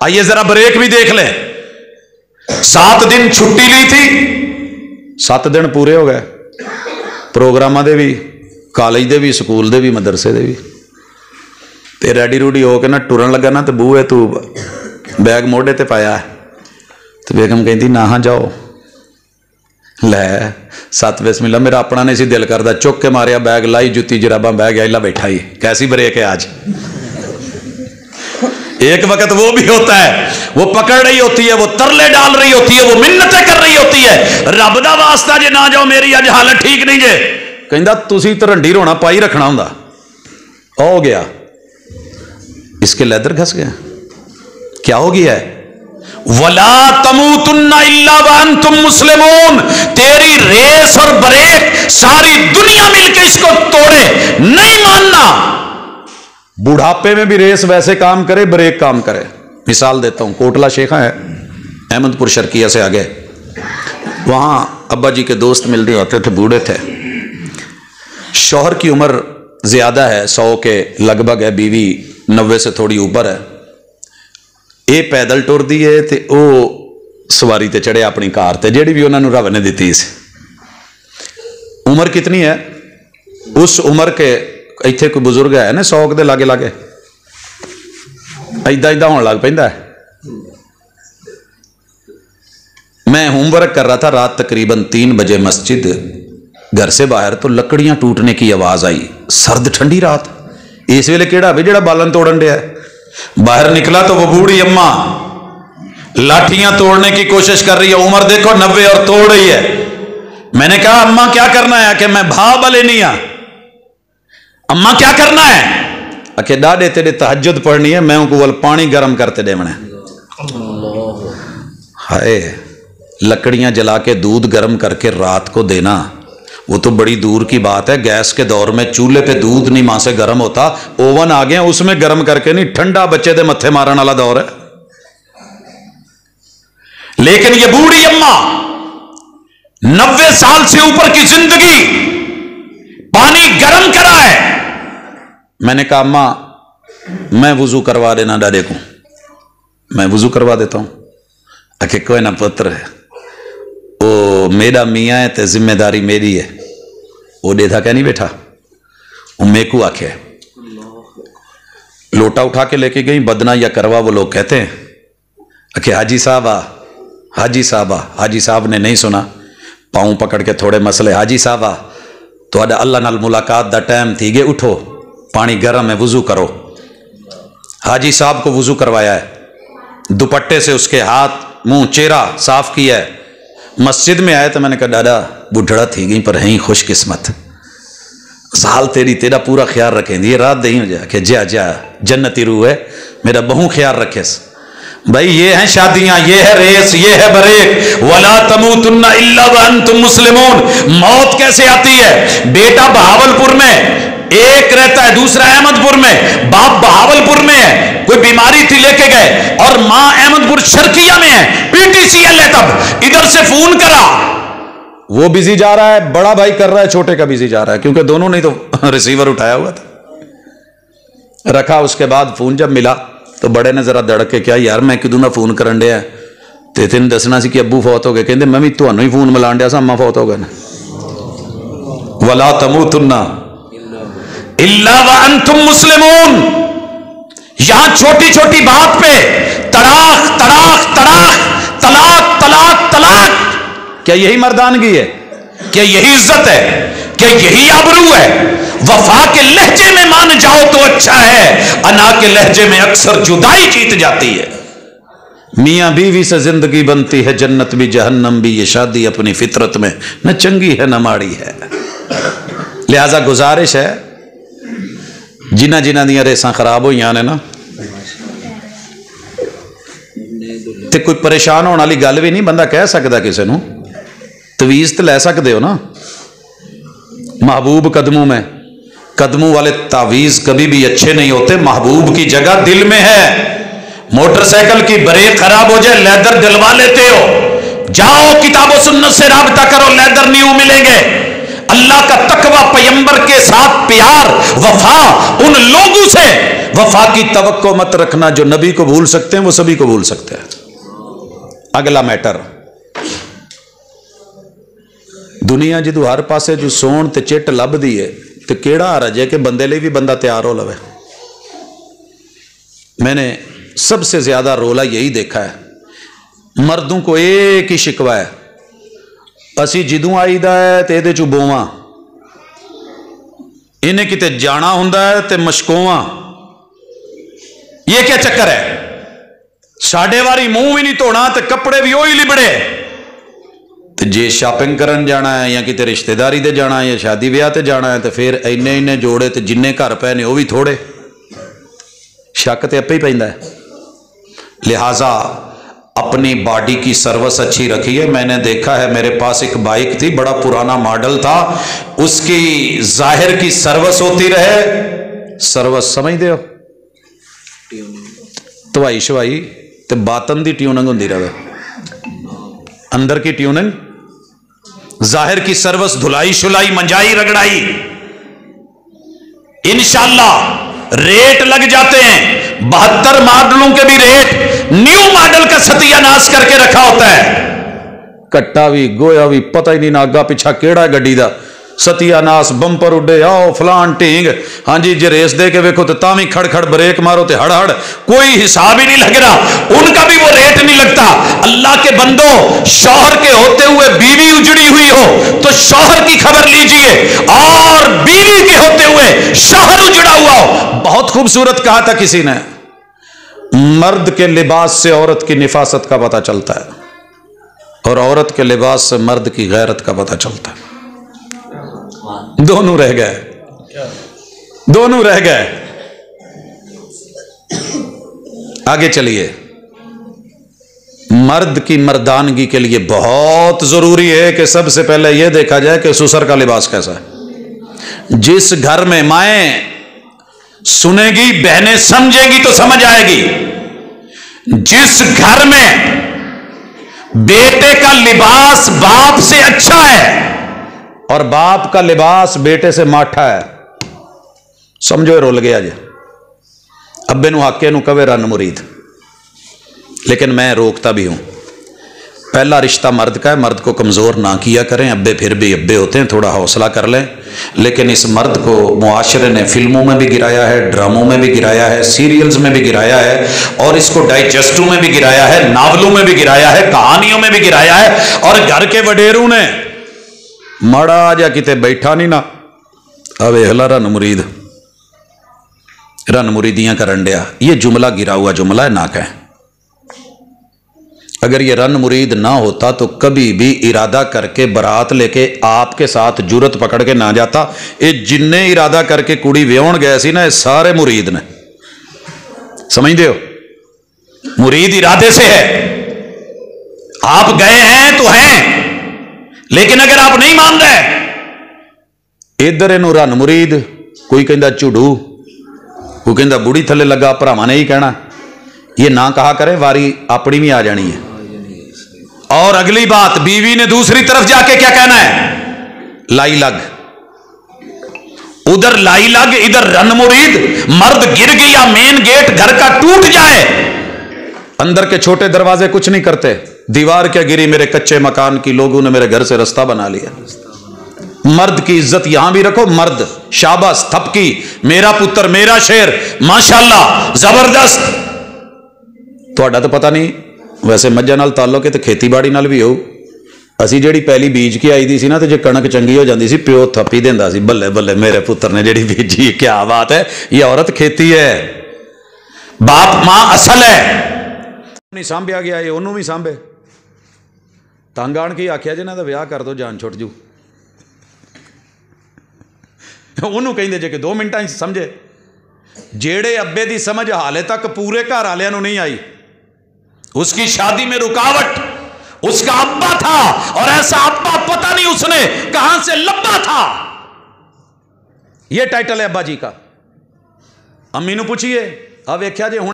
आइए जरा ब्रेक भी देख ले। 7 दिन छुट्टी ली थी, 7 दिन पूरे हो गए, प्रोग्रामां दे भी, कॉलेज दे भी, स्कूल दे भी, मदरसे दे भी, ते रेडी रूडी होके ना टुरन लगा ना, तो बूहे तू बैग मोढ़े ते पाया, तो बेगम कहती ना हाँ जाओ, लै 7 बिस्मिल्लाह, मेरा अपना नहीं सी दिल करता, चुक के मारिया बैग, लाई जुत्ती जराबा, बह गया, इला बैठा ही। कैसी ब्रेक है आज। एक वक्त वो भी होता है, वो पकड़ रही होती है, वो तरले डाल रही होती है, वो मिन्नतें कर रही होती है, रब दा वास्ता जे ना जाओ, मेरी अज हालत ठीक नहीं जे। कहंदा तुसी तरंडी रोना पाई रखना हुंदा, हो गया, इसके लैदर घस गया, क्या हो गया है। वला तमूतुन्ना इल्ला व अंतुम मुस्लिमून, तेरी रेस और ब्रेक सारी दुनिया मिलकर इसको तोड़े, नहीं मानना। बुढ़ापे में भी रेस वैसे काम करे, ब्रेक काम करे। मिसाल देता हूं, कोटला शेखा है, अहमदपुर शर्किया से आगे, वहां अब्बा जी के दोस्त मिलने होते थे, बूढ़े थे, शौहर की उम्र ज्यादा है, 100 के लगभग है, बीवी 90 से थोड़ी ऊपर है। ये पैदल टुरदी है ते ओ सवारी ते चढ़े अपनी कार ते, जेड़ी भी उन्होंने रब ने दी सी। उम्र कितनी है, उस उम्र के इत्थे कोई बुजुर्ग है ना 100 के लागे लागे, इदा इदा होने लग पैंदा है। मैं होमवर्क कर रहा था रात तकरीबन 3 बजे मस्जिद, घर से बाहर तो लकड़ियां टूटने की आवाज आई। सर्द ठंडी रात, इस वेले केड़ा भी जेड़ा बालन तोड़न दिया। बाहर निकला तो वो बूढ़ी अम्मा लाठियां तोड़ने की कोशिश कर रही है। उम्र देखो 90 और तोड़ रही है। मैंने कहा अम्मा क्या करना है? कि मैं भा बले नहीं आ। अम्मा क्या करना है? कि डाडे तेरे तहज्जुद पढ़नी है, मैं उनको पानी गर्म करते देवना। हाय, लकड़ियां जला के दूध गर्म करके रात को देना, वो तो बड़ी दूर की बात है। गैस के दौर में चूल्हे पे दूध नहीं मां से गर्म होता, ओवन आ गया उसमें गर्म करके नहीं, ठंडा बच्चे दे मत्थे मारने वाला दौर है। लेकिन ये बूढ़ी अम्मा 90 साल से ऊपर की जिंदगी पानी गर्म करा है। मैंने कहा अम्मा मैं वुजू करवा देना डाडे को। मैं वुजू करवा देता हूं। आखे कोई ना पुत्र है, वो मेरा मियाँ है तो जिम्मेदारी मेरी है। वो देखा क्या नहीं बैठा, वो मेकू आखे। लोटा उठा के लेके गई, बदना या करवा वो लोग कहते हैं। आखे हाजी साहब आ, हाजी साहब आ। हाजी साहब ने नहीं सुना, पाँव पकड़ के थोड़े मसले। हाजी साहब आ, तो अल्लाह नाल मुलाकात दा टाइम थी गए, उठो पानी गर्म है, वुजू करो। हाजी साहब को वुजू करवाया है, दुपट्टे से उसके हाथ मुंह चेहरा साफ किया है। मस्जिद में आए तो मैंने कहा दादा बुढ़ड़ा थी गई पर है खुशकिस्मत, साल तेरी तेरा पूरा ख्याल रखें। ये रात दही हो जाए कि जा जा जन्नती रूह है, मेरा बहु ख्याल रखे। भाई ये हैं शादियां, ये है रेस, ये है बरेक। वला तमूतुन्ना इल्ला व अंतुम मुस्लिमून। मौत कैसे आती है? बेटा बहावलपुर में एक रहता है, दूसरा अहमदपुर में। बाप बहावलपुर में है, कोई बीमारी थी लेके गए, और मां अहमदपुर शर्किया में है, पीटीसीएल है। तब इधर से फोन करा, वो बिजी जा रहा है, बड़ा भाई कर रहा है, छोटे का बिजी जा रहा है, क्योंकि दोनों ने तो रिसीवर उठाया हुआ था। रखा, उसके बाद फोन जब मिला तो बड़े ने जरा दड़क के, क्या यार मैं किदू ना फोन करन दिया ते तेन दसना सी कि अब्बू फौत हो गए। कहते मैं भी तुहानू ही फोन मिलान दिया सा, अम्मा फौत हो गए। वला तमूतुन्ना इल्ला व अंतुम मुस्लिमून। यहां छोटी छोटी बात पे तड़ाक तड़ाक तड़ाक, तलाक तलाक तलाक। क्या यही मर्दानगी है? क्या यही इज्जत है? क्या यही आबरू है? वफा के लहजे में मान जाओ तो अच्छा है, अना के लहजे में अक्सर जुदाई जीत जाती है। मियां बीवी से जिंदगी बनती है, जन्नत भी जहन्नम भी। ये शादी अपनी फितरत में न चंगी है न माड़ी है। लिहाजा गुजारिश है, जिन्हां जिन्हां दियां रेसां खराब होईयां ने ना, ते कोई परेशान होने वाली गल भी नहीं। बंदा कह सकता किसी नूं तवीज़ तो लै सकते हो ना। महबूब कदमों में, कदमों वाले तावीज़ कभी भी अच्छे नहीं होते। महबूब की जगह दिल में है। मोटरसाइकिल की ब्रेक खराब हो जाए, लेदर डलवा लेते हो। जाओ किताबो सुन्नत से राबता करो, लेदर न्यू मिलेंगे। अल्लाह का तकवा, पैगंबर के साथ प्यार, वफा, उन लोगों से वफा की तवक्को मत रखना जो नबी को भूल सकते हैं, वो सभी को भूल सकते हैं। अगला मैटर, दुनिया जो हर पासे जो सोन ते चिट लभदी है, तो केड़ा हरज है कि बंदे लिए भी बंदा तैयार हो लवे। मैंने सबसे ज्यादा रोला यही देखा है, मर्दों को एक ही शिकवा है, असी जिदों आईदा है तो ये चू बोवा, इन्हें किते जाना हुंदा है ते मशकोवा। ये क्या चक्कर है? साढ़े वारी मुंह भी नहीं धोना तो कपड़े भी ओही लिबड़े। तो जे शॉपिंग करन जाना है या किते रिश्तेदारी ते जाना है या शादी ब्याह ते जाना है, तो फिर इन्ने इन्ने जोड़े तो जिन्ने घर पे ने वो भी थोड़े। शक तो आपे ही पैंदा है। लिहाजा अपनी बॉडी की सर्विस अच्छी रखिए। मैंने देखा है, मेरे पास एक बाइक थी, बड़ा पुराना मॉडल था, उसकी जाहिर की सर्विस होती रहे, सर्विस समझते हो, धवाई शवाई तो बातन की ट्यूनिंग होती रहे, अंदर की ट्यूनिंग, जाहिर की सर्विस, धुलाई शुलाई मंजाई रगड़ाई। इंशाल्लाह रेट लग जाते हैं। 72 मॉडलों के भी रेट न्यू मॉडल का सत्यानाश करके रखा होता है। कट्टा भी गोया भी पता ही नहीं ना आगा पिछा केड़ा गड्डी दा। सतियानास बंपर उडे आओ फलान ढींग, हाँ जी जे रेस दे के वेखो तो तावी खड़ खड़ ब्रेक मारो तो हड़ हड़, कोई हिसाब ही नहीं लग रहा, उनका भी वो रेट नहीं लगता। अल्लाह के बंदो, शौहर के होते हुए बीवी उजड़ी हुई हो तो शौहर की खबर लीजिए, और बीवी के होते हुए शौहर उजड़ा हुआ हो। बहुत खूबसूरत कहा था किसी ने, मर्द के लिबास से औरत की निफासत का पता चलता है, और औरत के लिबास से मर्द की गैरत का पता चलता है। दोनों रह गए, दोनों रह गए। आगे चलिए। मर्द की मर्दानगी के लिए बहुत जरूरी है कि सबसे पहले यह देखा जाए कि ससुर का लिबास कैसा है। जिस घर में माएं सुनेगी, बहनें समझेगी तो समझ आएगी। जिस घर में बेटे का लिबास बाप से अच्छा है और बाप का लिबास बेटे से माठा है, समझो रुल गया जे। अब्बे नू हाके नू कवे रन मुरीद, लेकिन मैं रोकता भी हूं। पहला रिश्ता मर्द का है, मर्द को कमजोर ना किया करें। अब्बे फिर भी अब्बे होते हैं, थोड़ा हौसला कर लें। लेकिन इस मर्द को मुआशरे ने फिल्मों में भी गिराया है, ड्रामों में भी गिराया है, सीरियल्स में भी गिराया है, और इसको डाइजेस्टों में भी गिराया है, नावलों में भी गिराया है, कहानियों में भी गिराया है। और घर के वडेरू ने माड़ा जा किते बैठा नहीं ना, अब हला रन मुरीद, रन मुरीदियां करन दिया। ये जुमला गिरा हुआ जुमला है, ना कहें। अगर ये रन मुरीद ना होता तो कभी भी इरादा करके बारात लेके आपके साथ जुरत पकड़ के ना जाता। ये जिन्ने इरादा करके कुड़ी व्याहण गए सी ना, ये सारे मुरीद ने, समझते हो? मुरीद इरादे से है। आप गए हैं तो हैं, लेकिन अगर आप नहीं मान रहे, इधर इनू रन मुरीद, कोई कहता झुडू, कोई कहता बुढ़ी थले लगा, भरावां ने ही कहना। ये ना कहा करे, वारी अपनी भी आ जानी है। और अगली बात, बीवी ने दूसरी तरफ जाके क्या कहना है? लाई लग। उधर लाई लग, इधर रन मुरीद। मर्द गिर गया, मेन गेट घर का टूट जाए, अंदर के छोटे दरवाजे कुछ नहीं करते। दीवार क्या गिरी मेरे कच्चे मकान की, लोगों ने मेरे घर से रास्ता बना लिया। मर्द की इज्जत यहां भी रखो। मर्द शाबाश, थपकी, मेरा पुत्र, मेरा शेर, माशाल्लाह, जबरदस्त। ਤੁਹਾਡਾ तो पता नहीं, वैसे मज्जां नाल ताल्लुक है तो खेतीबाड़ी नाल भी हो। असी जिहड़ी पहली बीज के आई दी सी ना, तो जे कणक चंगी हो जाती सी, प्यो थप्पी दिंदा सी, बल्ले बल्ले मेरे पुत्र ने जिहड़ी बीजी, क्या बात है। ये औरत खेती है, बाप मां असल है। नहीं सांभिया गया, ये ओनू भी सांभे। तंग आण के आख्या जिन्हां दा विआह कर दो, जान छुट जू। ओनू कहिंदे जे कि 2 मिनटां समझे। जेड़े अब्बे दी समझ हाले तक पूरे घर वालियां नूं नहीं आई, उसकी शादी में रुकावट उसका अब्बा था, और ऐसा अब्बा पता नहीं उसने कहां से लब्बा था। यह टाइटल है अब्बा जी का। अम्मी नूं पूछिए, अब वेख्या जे हुण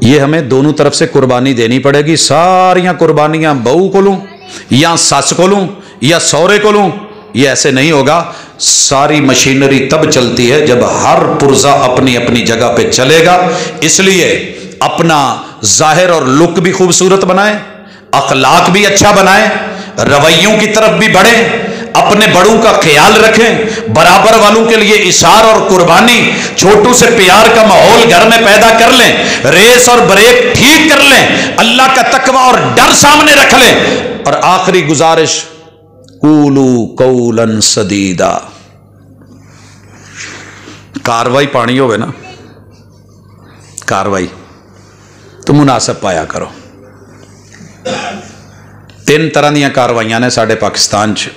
ये हमें दोनों तरफ से कुर्बानी देनी पड़ेगी। सारियां कुर्बानियां बहू कोलों या सस कोलों या सौरे कोलों, ये ऐसे नहीं होगा। सारी मशीनरी तब चलती है जब हर पुर्जा अपनी अपनी जगह पे चलेगा। इसलिए अपना जाहिर और लुक भी खूबसूरत बनाए, अखलाक भी अच्छा बनाए, रवैयों की तरफ भी बढ़े, अपने बड़ों का ख्याल रखें, बराबर वालों के लिए इशार और कुर्बानी, छोटों से प्यार का माहौल घर में पैदा कर लें, रेस और ब्रेक ठीक कर लें, अल्लाह का तकवा और डर सामने रख लें। और आखिरी गुजारिश, कूलू कौलन सदीदा। कार्रवाई पानी होवे ना, कार्रवाई तो मुनासिब पाया करो। 3 तरह ਦੀਆਂ कार्रवाइयां ने साडे पाकिस्तान च।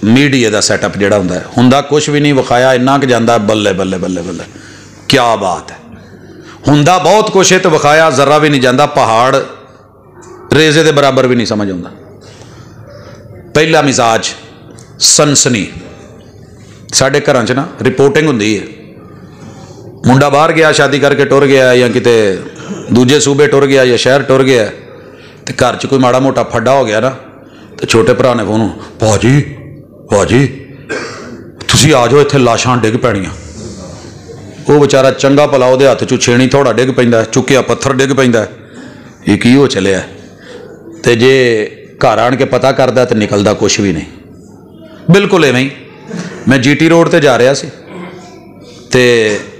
मीडिया का सैटअप जिहड़ा हुंदा कुछ भी नहीं विखाया, इन्ना क जांदा बल्ले बल्ले बल्ले बल्ले, क्या बात है। हुंदा बहुत कुछ है तो विखाया जरा भी नहीं जाता। पहाड़ रेजे के बराबर भी नहीं समझ आता। पहला मिजाज सनसनी। साडे घरां च ना रिपोर्टिंग हुंदी है, मुंडा बाहर गया शादी करके टुर गया, या किते दूजे सूबे टुर गया, या शहर टुर गया, तो घर च कोई माड़ा मोटा फड्डा हो गया ना, तो छोटे भरा ने फोन, भाजी भाजी तुसी आ जाओ, इत्थे लाशां डिग पैणियां। वो बेचारा चंगा भला उहदे हत्थ चों छेणी थोड़ा डिग पैंदा, चुक्किया पत्थर डिग पैंदा, ये की हो चलिया। ते जे घर आण के पता करदा तो निकलदा कुछ भी नहीं। बिल्कुल इवें ही। मैं GT रोड ते जा रहा सी ते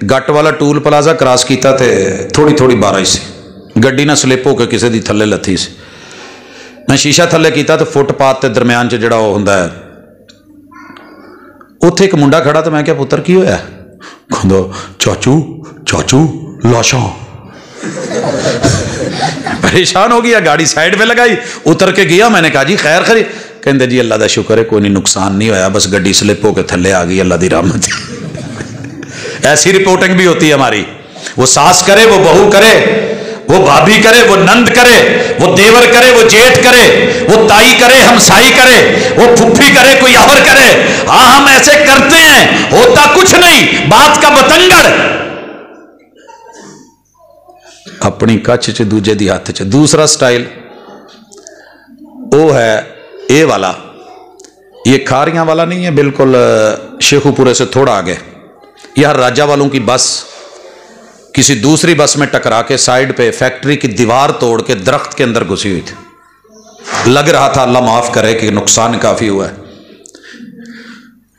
गट वाला टूल प्लाजा क्रॉस किया तो थोड़ी थोड़ी बारिश सी, गड्डी ना स्लिप होकर किसी दी थल्ले लथी सी। मैं शीशा थल्ले किया तो फुटपाथ के दरम्यान च जिहड़ा वो हुंदा है उत्थे एक मुंडा खड़ा, तो मैं क्या पुत्र की होया? कहंदा चाचू चाचू लाशां। परेशान हो गया, गाड़ी साइड पे लगाई, उतर के गया। मैंने कहा जी खैर खरी? कहते जी अल्लाह का शुक्र है कोई नहीं, नुकसान नहीं होया, बस गड्डी स्लिप होकर थल्ले आ गई, अल्लाह की रहमत। ऐसी रिपोर्टिंग भी होती है हमारी। वो सास करे, वो बहू करे, वो भाभी करे, वो नंद करे, वो देवर करे, वो जेठ करे, वो ताई करे, हमसाई करे, वो फुफ्फी करे, कोई और करे। हाँ हम ऐसे करते हैं, होता कुछ नहीं, बात का बतंगड़। अपनी कच्छ च दूजे दी हथ च। दूसरा स्टाइल वो है ये वाला, ये खारियां वाला नहीं है, बिल्कुल शेखुपुरे से थोड़ा आगे। यह राजा वालों की बस किसी दूसरी बस में टकरा के साइड पे फैक्ट्री की दीवार तोड़ के दरख्त के अंदर घुसी हुई थी। लग रहा था अल्लाह माफ करे कि नुकसान काफी हुआ है।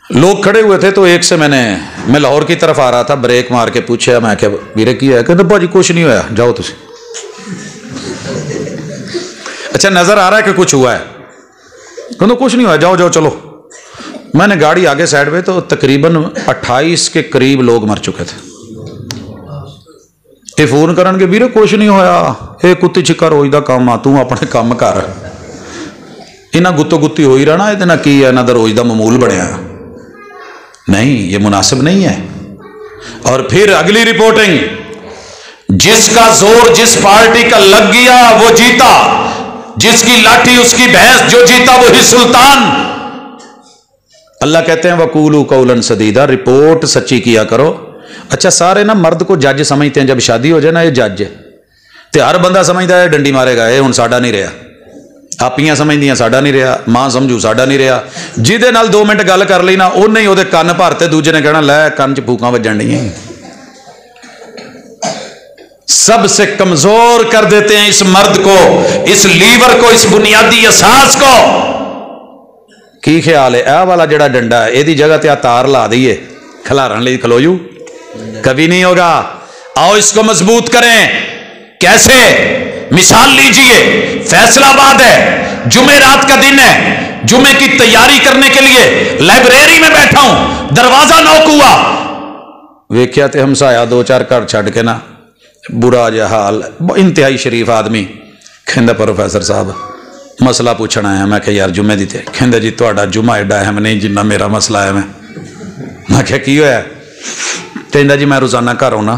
लोग खड़े हुए थे तो एक से मैं लाहौर की तरफ आ रहा था, ब्रेक मार के पूछा, मैं क्या वीरे की है? कहते भाजी कुछ नहीं होया, जाओ तुसी। अच्छा नजर आ रहा है कि कुछ हुआ है? कहते कुछ नहीं हुआ, जाओ जाओ चलो। मैंने गाड़ी आगे साइड पे, तो तकरीबन 28 के करीब लोग मर चुके थे। ये फोन करनगे वीरे कुछ नहीं होया, ये कुत्ती छिक्का रोज का काम आ, तू अपने काम कर। इन्हें गुत्तो गुत्ती हो ही रहना, ये की है, इन्हों का रोज का मामूल बनया। नहीं, ये मुनासिब नहीं है। और फिर अगली रिपोर्टिंग, जिसका जोर जिस पार्टी का लग गया वो जीता, जिसकी लाठी उसकी भैंस, जो जीता वही सुल्तान। अल्लाह कहते हैं वकूलू कौलन सदीदा, रिपोर्ट सच्ची किया करो। अच्छा सारे ना मर्द को जज समझते हैं, जब शादी हो जाए ना ये जज है, तो हर बंदा समझता है डंडी मारेगा, ये हुण साडा नहीं रहा। आपियां समझदियां साडा नहीं रहा, मां समझू साडा नहीं रहा। जिहदे नाल 2 मिनट गल कर ली ना, उन्हें ही उहदे कन्न भरते, दूजे ने कहना लै कन्न च फूकां वजन नहीं। सबसे कमजोर कर देते हैं इस मर्द को, इस लीवर को, इस बुनियादी असास को। की ख्याल है? यह वाला जड़ा डंडा है, यदी जगह ते तार ला दईए खिलारन लई, खलोजू कभी नहीं होगा। आओ इसको मजबूत करें। कैसे? मिसाल लीजिए, फैसलाबाद है, जुमे रात का दिन है, जुमे की तैयारी करने के लिए लाइब्रेरी में बैठा हूं, दरवाजा नॉक हुआ, वेख्या ते हमसाया 2-4 घर छड़ के ना, बुरा जिहा हाल, इंतहाई शरीफ आदमी। कहंदा प्रोफेसर साहब मसला पूछना आया। मैं यार जुमे दी ते। कहंदा जी तुहाडा जुमा एडा अहम नहीं जिन्ना मेरा मसला है। मैं क्या की होया? कहंदा जी मैं रोजाना घर आना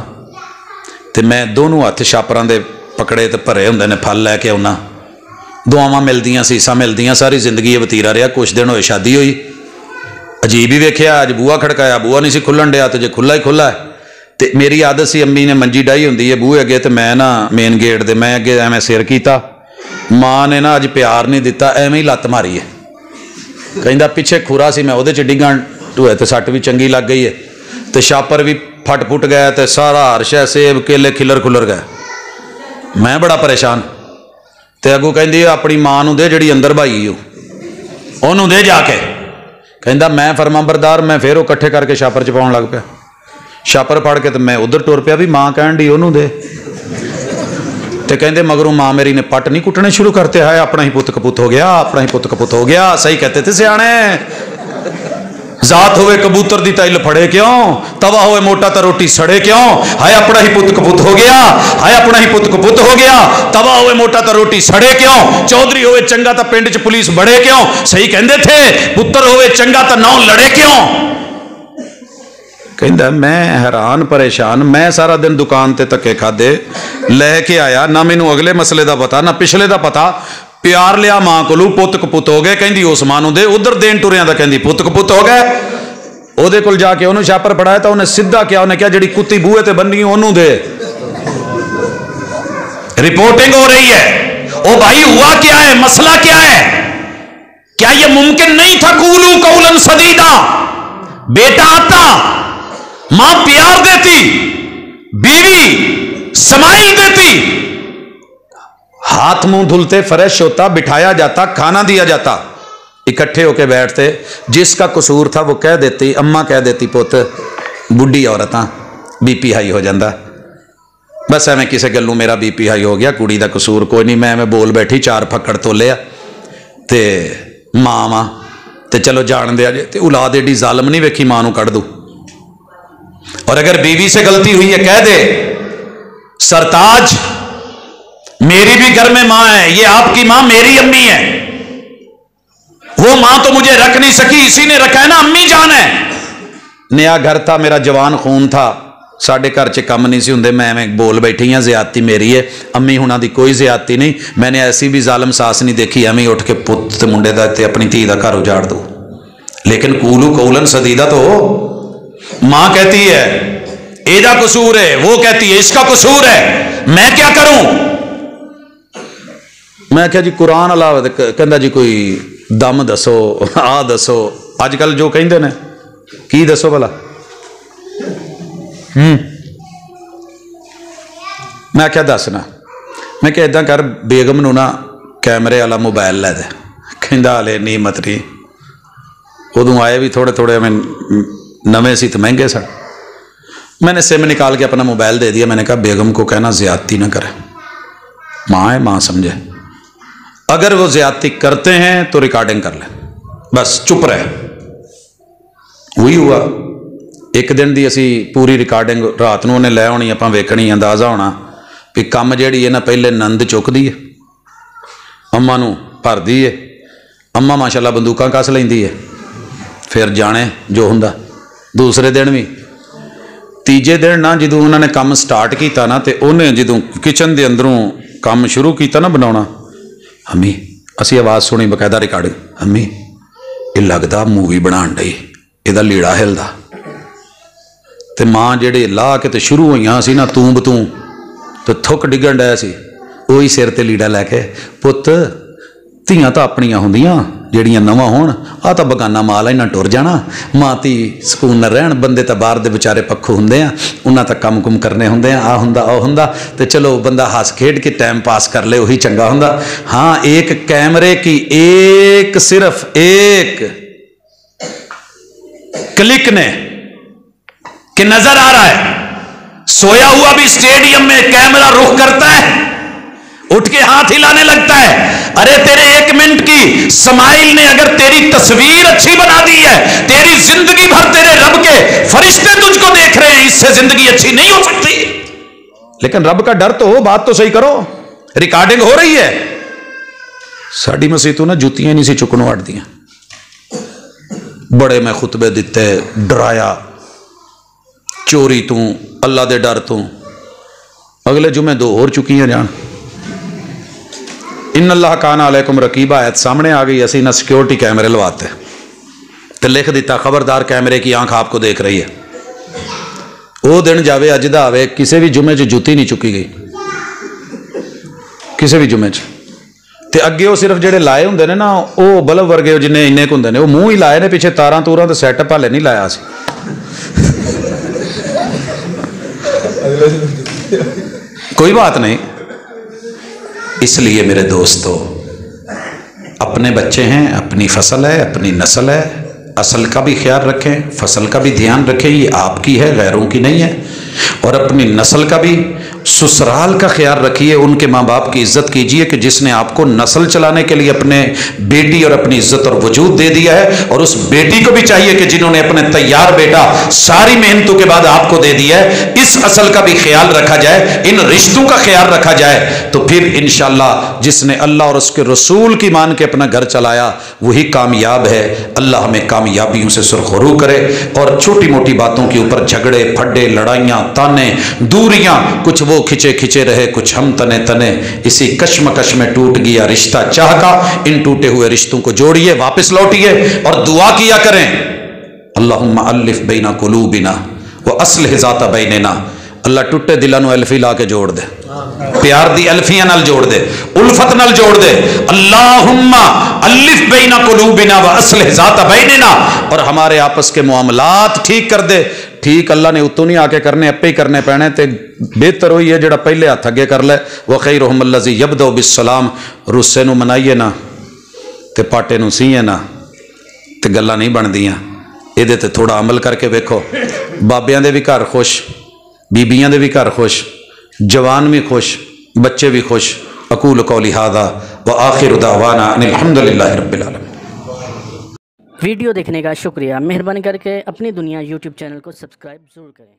तो मैं दोनों हथ छापरां दे पकड़े तो भरे हुंदे ने, फल लैके आना, दुआवां मिलदियां, सीसां मिलदियां, सारी जिंदगी वतीरा रहा। कुछ दिन होए शादी हुई, अजीब ही वेख्या, अज बूहा खड़काया, बूहा नहीं सी खुलन डिया, तो जे खुला ही खुला है। तो मेरी आदत सी, अम्मी ने मंजी डाई हुंदी है बूहे अगे, तो मैं ना मेन गेट दे मैं अगे एवें सिर कीता, मां ने ना अज प्यार नहीं दिता, एवें ही लत्त मारी है। कहंदा पिछे खुरा सी, मैं उहदे च डिगां ढूए तो सट भी चंगी लग गई है, तो छापर भी फट फुट गया, तो सारा हरशा सेब केले खिलर खुलर गए। मैं बड़ा परेशान। तो अगू कहंदी अपनी मां नूं दे जिहड़ी अंदर भाई ओनू दे जाके। कहंदा मैं फरमाबरदार, मैं फिर वो कट्ठे करके छापर च पाउण लग पिया। छापर फड़ के तो मैं उधर टुर पिया भी मां कहण दी ओनू दे। तो कहते मगरों मां मेरी ने पट नहीं कुटने शुरू करते, है अपना ही पुत कपुत हो गया, अपना ही पुत कपुत हो गया। सही कहते थे सियाने, जात होवे कबूतर दी तैल फड़े क्यों, तवा होवे मोटा तो रोटी सड़े क्यों। हाय अपना ही पुत कपुत हो गया, हाय अपना ही पुत कपुत हो गया, तवा होवे मोटा तो रोटी सड़े क्यों। चौधरी होवे चंगा तो पिंड च पुलिस बड़े क्यों। सही कहते थे, पुत्र होवे चंगा तो नौ लड़े क्यों। कहंदा मैं हैरान परेशान, मैं सारा दिन दुकान ते धक्के खादे लैके आया, ना मैनू अगले मसले का पता ना पिछले का पता। प्यार लिया मां कोलू, पुत कपुत हो गए, कहंदी उस मां नूं दे, उधर देन टुरिया दा कहंदी पुत कपुत हो गए। ओदे कोल जाके उन्होंने छापर फड़ाया तो उन्हें सीधा क्या, उन्हें क्या जिहड़ी कुत्ती बूहे ते बन्नी ओनू दे। रिपोर्टिंग हो रही है। ओ भाई हुआ क्या है, मसला क्या है? क्या यह मुमकिन नहीं था? कूलू कौलन सदीदा, बेटा आता, मां प्यार देती, बीवी समाइल देती, हाथ मुंह धुलते फ्रेश होता, बिठाया जाता, खाना दिया जाता। इकट्ठे होके बैठते, जिसका कसूर था वो कह देती, अम्मा कह देती पुत बुढ़ी औरत बीपी हाई हो जाता, बस एवं किसी गलों मेरा बीपी हाई हो गया, कुड़ी का कसूर कोई नहीं, मैं बोल बैठी 4 फक्कड़ तोलिया ते मां वा ते चलो जान दिया जे, औलाद एडी जालम नहीं वेखी मां नूं कढ़ दूं। और अगर बीवी से गलती हुई है कह दे सरताज मेरी भी घर में मां है, ये आपकी मां मेरी अम्मी है, वो मां तो मुझे रख नहीं सकी, इसी ने रखा है ना, अम्मी जान है। नया घर था, मेरा जवान खून था, साढ़े घर च कम नहीं सी हुंदे, मैं बोल बैठी हाँ ज्यादती मेरी है, अम्मी हुणां दी कोई ज्यादती नहीं, मैंने ऐसी भी जालम सास नहीं देखी एवं उठ के पुत ते मुंडे दा ते अपनी धी दा घर उजाड़ दो। लेकिन कूलू कौलन सदीदा तो मां कहती है एदा कसूर है, वो कहती है इसका कसूर है, मैं क्या करूं। मैं क्या जी कुरान अला कहंदा जी कोई दम दसो, आ दसो, अजकल जो कहंदे ने की दसो भला। मैं क्या दसना, मैं क्या इदा कर बेगम नूं ना कैमरे वाला मोबाइल लै दे, कहंदा हले नहीं मतरी, उदों आए भी थोड़े थोड़े मैं नवे सी तो महंगे सन। मैंने सिम निकाल के अपना मोबाइल दे दिया, मैंने कहा बेगम को कहना ज्यादती ना करे, माँ है माँ समझे, अगर वो ज्यादती करते हैं तो रिकॉर्डिंग कर ले, बस चुप रहे। वही हुआ, एक दिन की असी पूरी रिकॉर्डिंग रात को उन्हें लै आनी, आप वेखनी, अंदाजा होना भी कम जी है ना पहले नंद चुकती है, अम्मा नूं भरदी है, अम्मा माशाअल्लाह बंदूकां कस लैंदी है, फिर जाने जो हुंदा। दूसरे दिन भी, तीजे दिन ना जो उन्होंने काम स्टार्ट किया ना, तो उन्हें जो किचन के अंदरों काम शुरू किया ना बनाना, अम्मी असी आवाज़ सुनी बकायदा रिकॉर्डिंग, अम्मी ये लगता मूवी बनाने डई, इहदा लीड़ा हिलदा, तो माँ जेड़े ला के तो शुरू हुई सी ना तूं बतूं, तो थुक डिगन डया सी, वही सिर ते लीड़ा लैके, पुत धीआं तो अपनियां हुंदियां ਜਿਹੜੀਆਂ नवां होण, आ तो बगाना माल इन्हां टुर जाना, माँ धी सकून न रहन, बंदे तो बाहर दे बेचारे पक्खू हुंदे आ, उन्हां तां कम कुम करने हुंदे आ हुंदा ओ हुंदा, ते चलो बंदा हस खेड के टाइम पास कर ले, वही चंगा हुंदा। हाँ, एक कैमरे की एक सिर्फ एक क्लिक ने कि नजर आ रहा है, सोया हुआ भी स्टेडियम में कैमरा रुख करता है, उठ के हाथ हिलाने लगता है। अरे तेरे 1 मिनट की स्माइल ने अगर तेरी तस्वीर अच्छी बना दी है, तेरी जिंदगी भर तेरे रब के फरिश्ते तुझको देख रहे हैं, इससे जिंदगी अच्छी नहीं हो सकती। लेकिन रब का डर तो हो, बात तो सही करो, रिकॉर्डिंग हो रही है। साड़ी मसीतों ना जुतियां नहीं सी चुकनों अट दियां, बड़े मैं खुतबे दिते, डराया चोरी तू, अल्लाह दे डर तू। अगले जुमे 2 होर चुकियां जान। इन अल्लाह काना अलैकुम रकीबा आयत सामने आ गई, असी ना सिक्योरिटी कैमरे लवाते तो लिख दिता खबरदार कैमरे की आंख आपको देख रही है। वो दिन जावे अज दा आवे, किसी भी जुमे च जुती नहीं चुकी गई, किसी भी जुमे च। ते अगे वो सिर्फ जेडे लाए होंदे ने ना, वो बल्ब वर्गे जिन्ने इन्ने क हुंदे ने, वो मूँह ही लाए ने, पिछे तारां तूरां ते सैटअप हाले नहीं लाया सी। कोई बात नहीं। इसलिए मेरे दोस्तों, अपने बच्चे हैं, अपनी फसल है, अपनी नस्ल है, असल का भी ख्याल रखें, फसल का भी ध्यान रखें, ये आपकी है, गैरों की नहीं है। और अपनी नस्ल का भी, ससुराल का ख्याल रखिए, उनके माँ बाप की इज्जत कीजिए कि जिसने आपको नस्ल चलाने के लिए अपने बेटी और अपनी इज्जत और वजूद दे दिया है, और उस बेटी को भी चाहिए कि जिन्होंने अपने तैयार बेटा सारी मेहनतों के बाद आपको दे दिया है, इस असल का भी ख्याल रखा जाए, इन रिश्तों का ख्याल रखा जाए, तो फिर इंशाअल्लाह जिसने अल्लाह और उसके रसूल की मान के अपना घर चलाया वही कामयाब है। अल्लाह हमें कामयाबियों से सुरखरू करे, और छोटी मोटी बातों के ऊपर झगड़े फड्डे, लड़ाइयाँ, ताने, दूरियां, कुछ वो खिंचे खिंचे रहे, कुछ हम तने तने, इसी कश्मकश में टूट गया रिश्ता चाह का। इन टूटे हुए रिश्तों को जोड़िए, वापस लौटिए और दुआ किया करें, अल्लाहुम्मा अल्लिफ बैना कुलूबिना व अस्लिह ज़ाता बैनिना। अल्लाह टुटे दिलां नूं अल्फी ला के जोड़ दे, प्यार दी अल्फियां नाल जोड़ दे, उल्फत नाल जोड़ दे। अल्लाहुम्मा अल्लिफ बैना कुलूबिना व अस्लिह ज़ाता बैनिना। और हमारे आपस के मामलात ठीक कर दे। ठीक अल्लाह ने उतों नहीं आके करने, अपे ही करने पैने, तो बेहतर वही है जो पहले हथ अगे कर ले। व खैरुहुम अल्लज़ी यब्दउ बिस्सलाम। रुस्से नूं मनाइए ना, तो पाटे नूं सीए ना, ਤੇ ਗੱਲਾਂ ਨਹੀਂ ਬਣਦੀਆਂ। ਇਹਦੇ ਤੇ ਥੋੜਾ ਅਮਲ ਕਰਕੇ ਵੇਖੋ। ਬਾਬਿਆਂ ਦੇ ਵੀ ਘਰ ਖੁਸ਼, ਬੀਬੀਆਂ ਦੇ ਵੀ ਘਰ ਖੁਸ਼, ਜਵਾਨ ਵੀ ਖੁਸ਼, बच्चे भी खुश। अकूल कौली हादा व आखिर दावाना अनिल हम्दुलिल्लाहि रब्बिल आलमीन।
वीडियो देखने का शुक्रिया। मेहरबानी करके अपनी दुनिया यूट्यूब चैनल को सब्सक्राइब ज़रूर करें।